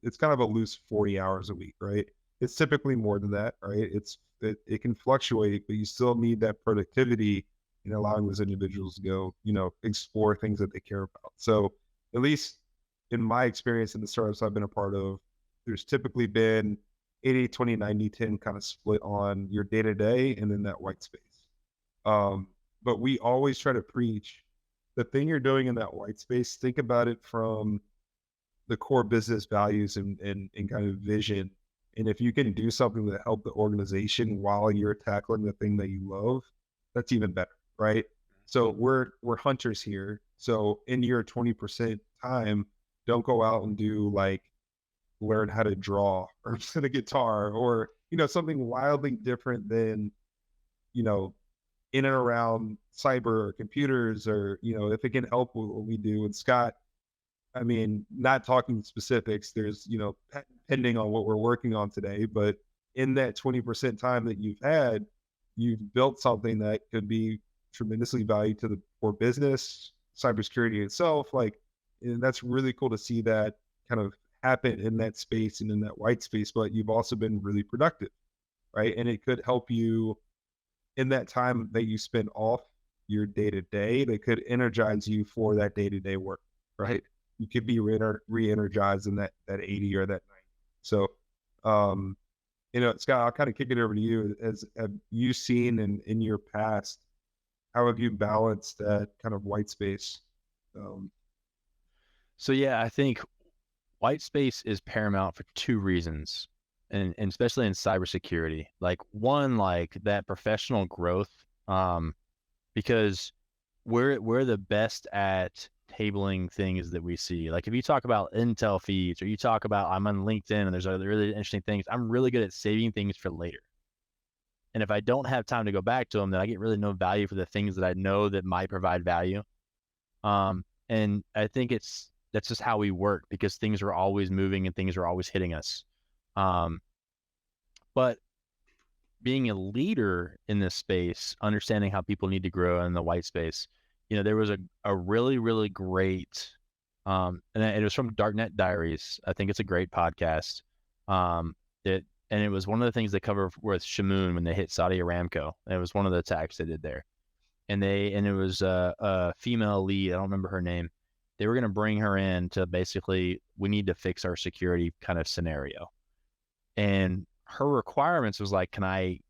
it's kind of a loose 40 hours a week, right? It's typically more than that, right? It can fluctuate, but you still need that productivity in allowing those individuals to go, explore things that they care about. So at least in my experience in the startups I've been a part of, there's typically been 80, 20, 90, 10 kind of split on your day-to-day and then that white space. But we always try to preach the thing you're doing in that white space, think about it from the core business values and kind of vision. And if you can do something that help the organization while you're tackling the thing that you love, that's even better, right? So we're hunters here. So in your 20% time, don't go out and do learn how to draw or play the guitar or, something wildly different than, in and around cyber or computers, or, if it can help with what we do. And Scott, I mean, not talking specifics, there's, pending on what we're working on today, but in that 20% time that you've built something that could be tremendously valued to the core business, cybersecurity itself. And that's really cool to see that kind of happen in that space and in that white space, but you've also been really productive, right? And it could help you in that time that you spend off your day-to-day, that could energize you for that day-to-day work, right? You could be re-energized in that 80 or that 90. So, Scott, I'll kind of kick it over to you. Have you seen in your past, how have you balanced that kind of white space? So yeah, I think white space is paramount for two reasons. And especially in cybersecurity, one, that professional growth, because we're the best at tabling things that we see. Like if you talk about Intel feeds, or you talk about, I'm on LinkedIn and there's other really interesting things, I'm really good at saving things for later. And if I don't have time to go back to them, then I get really no value for the things that I know that might provide value. And I think that's just how we work, because things are always moving and things are always hitting us. But being a leader in this space, understanding how people need to grow in the white space, there was a really, really great, and it was from Darknet Diaries. I think it's a great podcast. And it was one of the things they covered with Shamoon when they hit Saudi Aramco. And it was one of the attacks they did there. And it was a female lead. I don't remember her name. They were going to bring her in to basically, we need to fix our security kind of scenario. And her requirements was like, can I,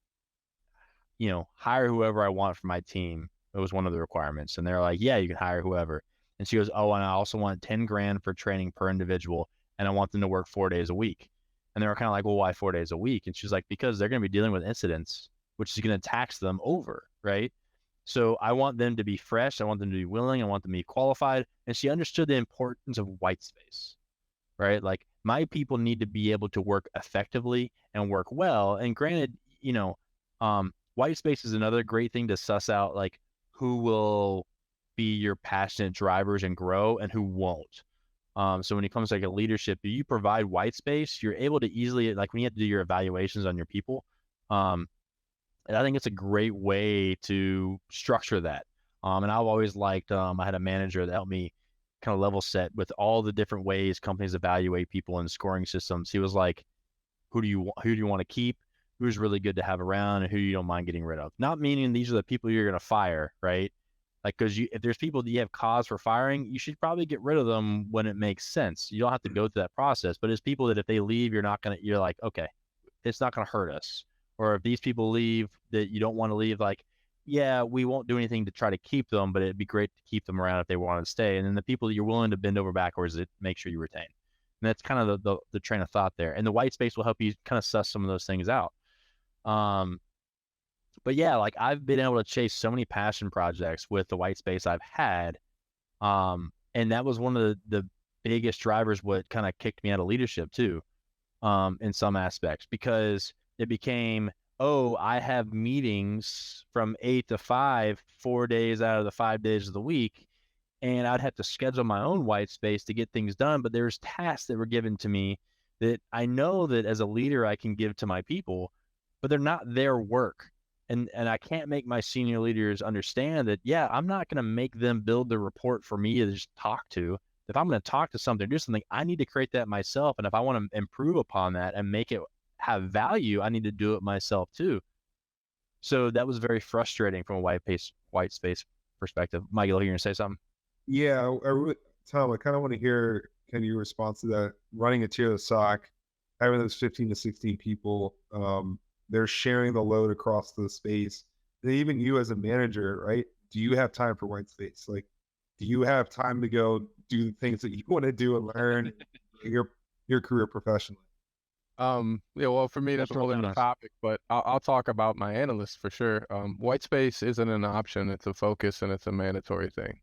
hire whoever I want for my team? It was one of the requirements. And they're like, yeah, you can hire whoever. And she goes, oh, and I also want 10 grand for training per individual. And I want them to work 4 days a week. And they were kind of like, well, why 4 days a week? And she's like, because they're going to be dealing with incidents, which is going to tax them over, right? So I want them to be fresh. I want them to be willing. I want them to be qualified. And she understood the importance of white space, right? Like, my people need to be able to work effectively and work well. And granted, white space is another great thing to suss out, like, who will be your passionate drivers and grow and who won't. So when it comes to like a leadership, if you provide white space, you're able to easily, like when you have to do your evaluations on your people, and I think it's a great way to structure that. And I've always liked, I had a manager that helped me kind of level set with all the different ways companies evaluate people and scoring systems. He was like, who do you want to keep? Who's really good to have around, and who you don't mind getting rid of? Not meaning these are the people you're going to fire, right? Like, because if there's people that you have cause for firing, you should probably get rid of them when it makes sense. You don't have to go through that process. But it's people that if they leave, you're like, okay, it's not going to hurt us. Or if these people leave that you don't want to leave, like, yeah, we won't do anything to try to keep them, but it'd be great to keep them around if they want to stay. And then the people that you're willing to bend over backwards, that make sure you retain. And that's kind of the train of thought there. And the white space will help you kind of suss some of those things out. But yeah, like I've been able to chase so many passion projects with the white space I've had. And that was one of the biggest drivers, what kind of kicked me out of leadership too, in some aspects, because it became, oh, I have meetings from 8 to 5, 4 days out of the 5 days of the week. And I'd have to schedule my own white space to get things done. But there's tasks that were given to me that I know that as a leader I can give to my people, but they're not their work. And I can't make my senior leaders understand that, yeah, I'm not going to make them build the report for me to just talk to. If I'm going to talk to something, do something, I need to create that myself. And if I want to improve upon that and make it have value, I need to do it myself too. So that was very frustrating from a white space perspective. Michael, you're going to say something? Yeah, Tom, I kind of want to hear kind of your response to that. Running a Tearless SOC, having those 15 to 16 people, they're sharing the load across the space. And even you as a manager, right? Do you have time for white space? Like, do you have time to go do the things that you want to do and learn your career professionally? Yeah, well, for me, that's a whole different topic, but I'll talk about my analysts for sure. White space isn't an option. It's a focus and it's a mandatory thing.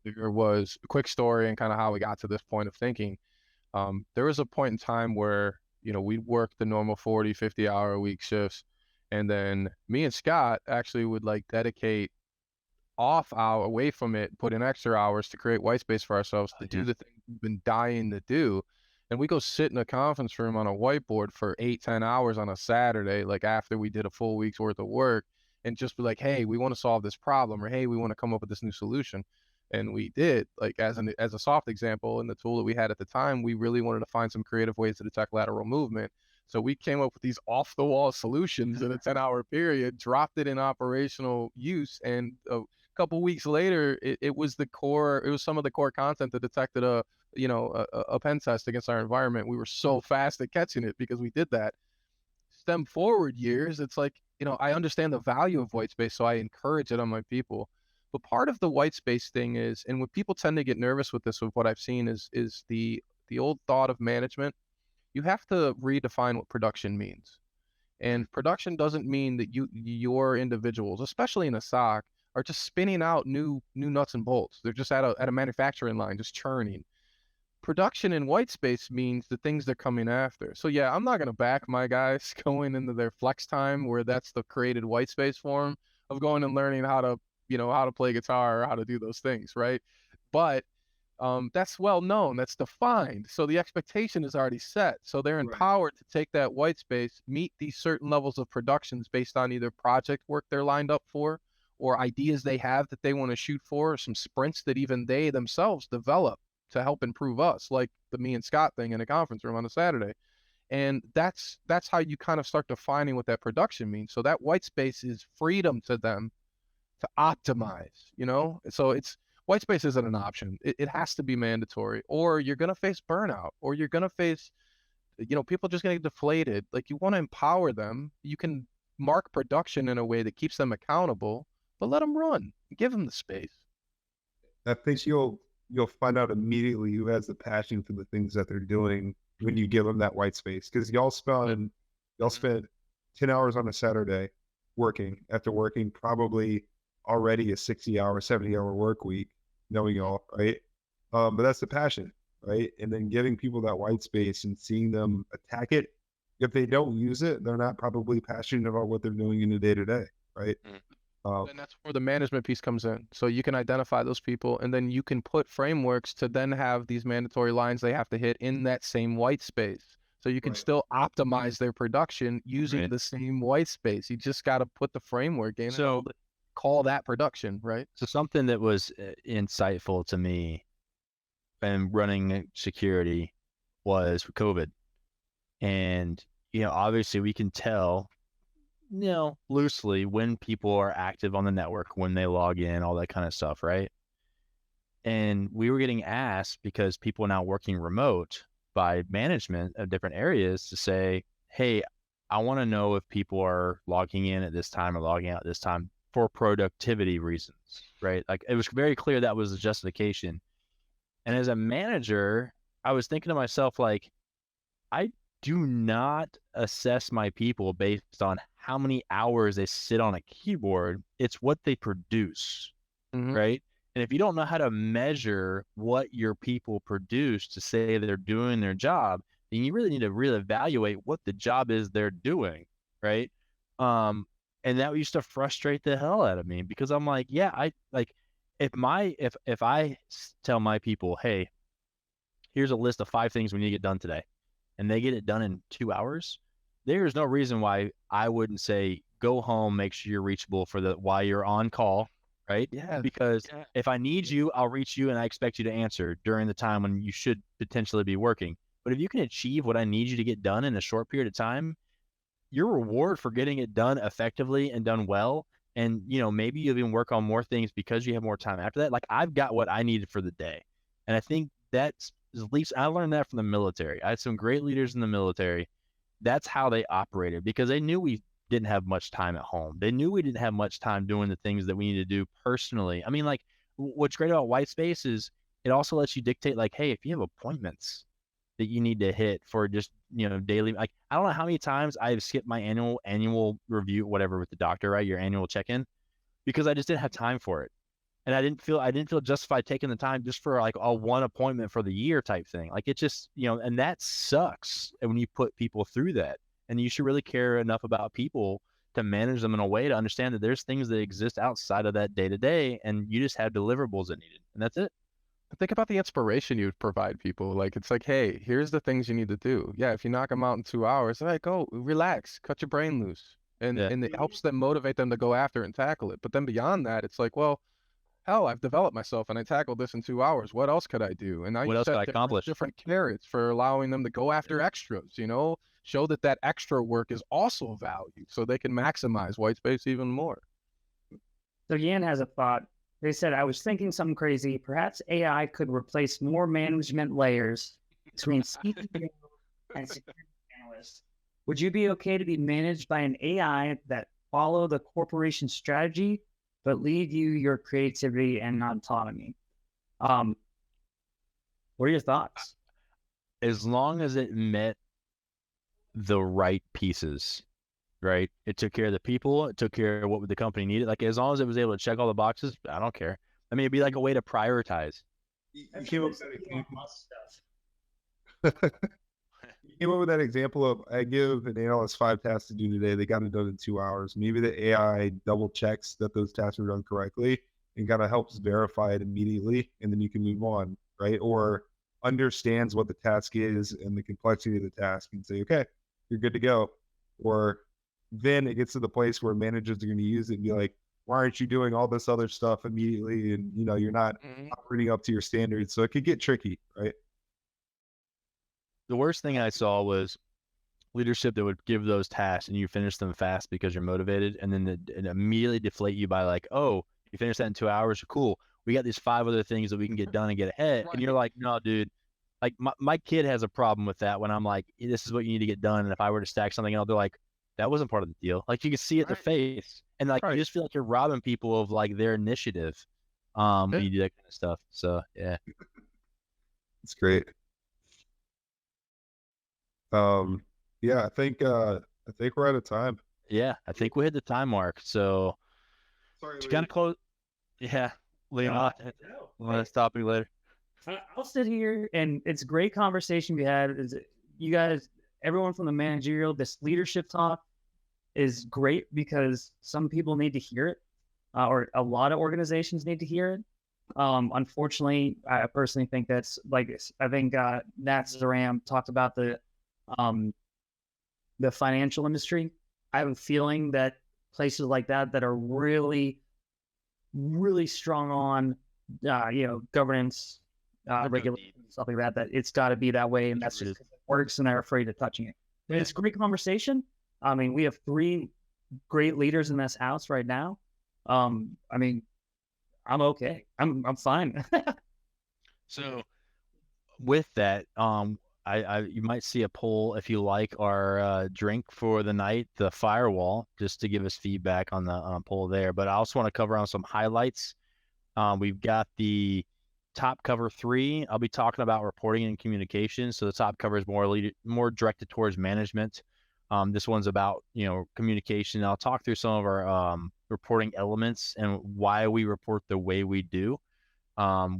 There was a quick story and kind of how we got to this point of thinking. There was a point in time where, we'd work the normal 40, 50 hour a week shifts. And then me and Scott actually would like dedicate off hour away from it, put in extra hours to create white space for ourselves to do the thing we've been dying to do. And we go sit in a conference room on a whiteboard for 8-10 hours on a Saturday, like after we did a full week's worth of work, and just be like, hey, we want to solve this problem, or hey, we want to come up with this new solution. And we did, like as a soft example, in the tool that we had at the time, we really wanted to find some creative ways to detect lateral movement. So we came up with these off the wall solutions in a 10-hour period, dropped it in operational use. And a couple weeks later, it was some of the core content that detected a pen test against our environment. We were so fast at catching it because we did that. Stem forward years, it's like, I understand the value of white space, so I encourage it on my people. But part of the white space thing is, and what people tend to get nervous with this, with what I've seen is the old thought of management. You have to redefine what production means. And production doesn't mean that your individuals, especially in a SOC, are just spinning out new nuts and bolts. They're just at a manufacturing line, just churning. Production in white space means the things they're coming after. So yeah, I'm not going to back my guys going into their flex time where that's the created white space form of going and learning how to, how to play guitar or how to do those things, right? But that's well known, that's defined. So the expectation is already set. So they're empowered to take that white space, meet these certain levels of productions based on either project work they're lined up for or ideas they have that they want to shoot for, or some sprints that even they themselves develop to help improve us, like the me and Scott thing in a conference room on a Saturday. And that's how you kind of start defining what that production means. So that white space is freedom to them to optimize, So white space isn't an option. It has to be mandatory, or you're going to face burnout, or you're going to face, people just getting deflated. Like, you want to empower them. You can mark production in a way that keeps them accountable, but let them run, give them the space. I think you'll find out immediately who has the passion for the things that they're doing when you give them that white space. Because y'all spend 10 hours on a Saturday working probably already a 60-hour, 70-hour work week, knowing y'all, right? But that's the passion, right? And then giving people that white space and seeing them attack it. If they don't use it, they're not probably passionate about what they're doing in the day-to-day, right? And that's where the management piece comes in. So you can identify those people, and then you can put frameworks to then have these mandatory lines they have to hit in that same white space. So you can still optimize their production using the same white space. You just got to put the framework in. So call that production, right? So something that was insightful to me and running security was COVID. And, obviously we can tell, loosely when people are active on the network, when they log in, all that kind of stuff, right? And we were getting asked, because people are now working remote, by management of different areas, to say, hey, I want to know if people are logging in at this time or logging out at this time for productivity reasons, right? Like, it was very clear that was the justification. And as a manager, I was thinking to myself, like, I do not assess my people based on how many hours they sit on a keyboard. It's what they produce, right? And if you don't know how to measure what your people produce to say they're doing their job, then you really need to really evaluate what the job is they're doing, right? And that used to frustrate the hell out of me, because I'm like, yeah, if I tell my people, hey, here's a list of 5 things we need to get done today, and they get it done in 2 hours, there's no reason why I wouldn't say, go home, make sure you're reachable while you're on call, right? Yeah. Because if I need you, I'll reach you, and I expect you to answer during the time when you should potentially be working. But if you can achieve what I need you to get done in a short period of time, your reward for getting it done effectively and done well, and maybe you even work on more things because you have more time after that. Like, I've got what I needed for the day. And I think that's, at least I learned that from the military. I had some great leaders in the military. That's how they operated, because they knew we didn't have much time at home. They knew we didn't have much time doing the things that we need to do personally. I mean, like, what's great about white space is it also lets you dictate, like, hey, if you have appointments that you need to hit for just, daily, like, I don't know how many times I've skipped my annual review, whatever, with the doctor, right? Your annual check-in, because I just didn't have time for it. And I didn't feel justified taking the time just for like a one appointment for the year type thing. Like, it just, and that sucks when you put people through that. And you should really care enough about people to manage them in a way to understand that there's things that exist outside of that day to day, and you just have deliverables that needed, and that's it. But think about the inspiration you would provide people. Like, it's like, hey, here's the things you need to do. Yeah, if you knock them out in 2 hours, like, go relax, cut your brain loose, and it helps them motivate them to go after it and tackle it. But then beyond that, it's like, well, hell, I've developed myself and I tackled this in 2 hours. What else could I do? And now what else could I accomplish? Different carrots for allowing them to go after extras, show that extra work is also value, so they can maximize white space even more. So Yan has a thought. They said, I was thinking something crazy. Perhaps AI could replace more management layers between CTO and security analysts. Would you be okay to be managed by an AI that follow the corporation strategy, but leave you your creativity and autonomy? What are your thoughts? As long as it met the right pieces, right? It took care of the people. It took care of what the company needed. Like as long as it was able to check all the boxes, I don't care. I mean, it'd be like a way to prioritize. You came up with that example. You came up with that example of I give an analyst 5 tasks to do today. They got it done in 2 hours. Maybe the AI double checks that those tasks were done correctly and kind of helps verify it immediately, and then you can move on, right? Or understands what the task is and the complexity of the task and say, okay, you're good to go. Or then it gets to the place where managers are going to use it and be like, why aren't you doing all this other stuff immediately? And you're not operating up to your standards. So it could get tricky, right? The worst thing I saw was leadership that would give those tasks and you finish them fast because you're motivated, and then it immediately deflate you by like, oh, you finished that in 2 hours, cool. We got these 5 other things that we can get done and get ahead. And you're like, no, dude. Like my kid has a problem with that when I'm like, this is what you need to get done. And if I were to stack something else, they're like, that wasn't part of the deal. Like you can see it in their face. And like you just feel like you're robbing people of like their initiative when you do that kind of stuff. So yeah. It's great. Yeah, I think we're out of time. Yeah, I think we hit the time mark. So Sorry, to kind of close, yeah, Leon, want to stop you later. I'll sit here, and it's a great conversation we had. You guys, everyone from the managerial, this leadership talk is great because some people need to hear it, or a lot of organizations need to hear it. Unfortunately, I personally think that's like, I think Nat Zaram talked about the financial industry. I have a feeling that places like that are really, really strong on, governance, regulation, stuff like that it's got to be that way. And that's just 'cause it works and they're afraid of touching it. But it's a great conversation. I mean, we have 3 great leaders in this house right now. I mean, I'm okay. I'm fine. So with that, you might see a poll if you like our drink for the night, the Firewall, just to give us feedback on the poll there. But I also want to cover on some highlights. We've got the top cover 3. I'll be talking about reporting and communication. So the top cover is more directed towards management. This one's about communication. I'll talk through some of our reporting elements and why we report the way we do,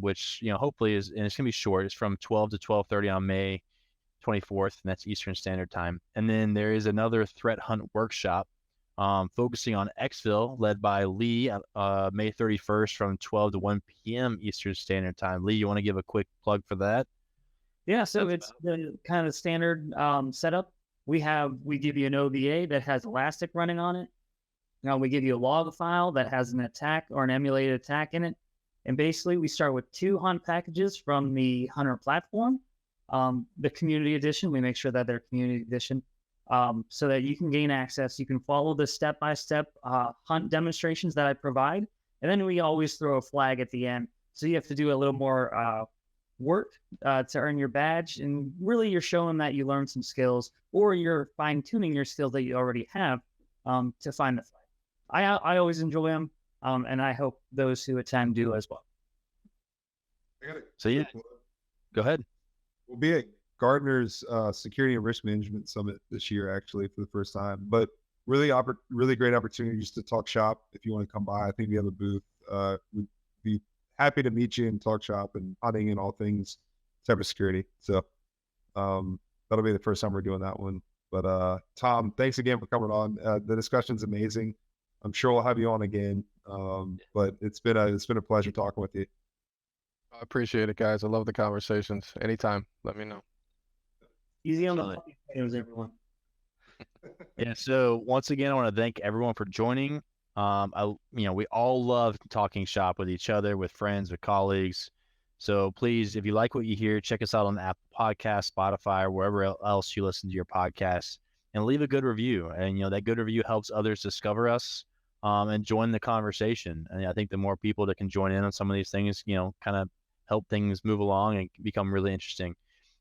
which hopefully is, and it's gonna be short. It's from 12 to 12:30 on May 24th, and that's Eastern Standard Time. And then there is another threat hunt workshop focusing on exfil, led by Lee, May 31st from 12 to 1 p.m. Eastern Standard Time. Lee, you want to give a quick plug for that? Yeah, so it's the kind of standard setup. We give you an OVA that has Elastic running on it. Now we give you a log file that has an attack or an emulated attack in it. And basically we start with 2 hunt packages from the Hunter platform. The community edition, we make sure that they're community edition, so that you can gain access. You can follow the step-by-step hunt demonstrations that I provide. And then we always throw a flag at the end. So you have to do a little more work to earn your badge. And really you're showing that you learned some skills, or you're fine-tuning your skills that you already have to find the flag. I always enjoy them, and I hope those who attend do as well. So yeah, go ahead. We'll be at Gartner's Security and Risk Management Summit this year, actually, for the first time. But really great opportunity just to talk shop. If you want to come by, I think we have a booth. We'd be happy to meet you and talk shop and hunting and all things cybersecurity. So that'll be the first time we're doing that one. But Tom, thanks again for coming on. The discussion's amazing. I'm sure we'll have you on again. But it's been a pleasure talking with you. I appreciate it, guys. I love the conversations. Anytime, let me know. Easy on the potatoes, everyone. Yeah. So once again, I want to thank everyone for joining. We all love talking shop with each other, with friends, with colleagues. So please, if you like what you hear, check us out on the Apple Podcast, Spotify, or wherever else you listen to your podcasts, and leave a good review. And that good review helps others discover us and join the conversation. And I think the more people that can join in on some of these things, kind of help things move along and become really interesting.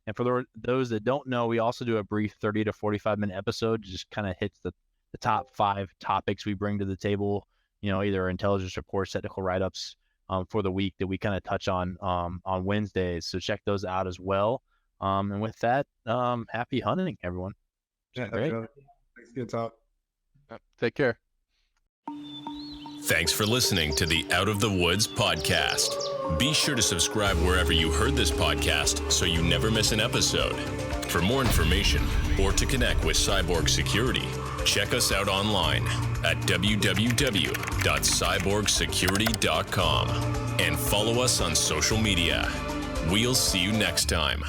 And for those that don't know, we also do a brief 30 to 45-minute episode. Just kind of hits the top 5 topics we bring to the table, either intelligence reports, technical write-ups for the week that we kind of touch on Wednesdays. So check those out as well. And with that, happy hunting, everyone. Yeah, great. thanks again, Tom. Take care. Thanks for listening to the Out of the Woods podcast. Be sure to subscribe wherever you heard this podcast so you never miss an episode. For more information or to connect with Cyborg Security, check us out online at www.cyborgsecurity.com and follow us on social media. We'll see you next time.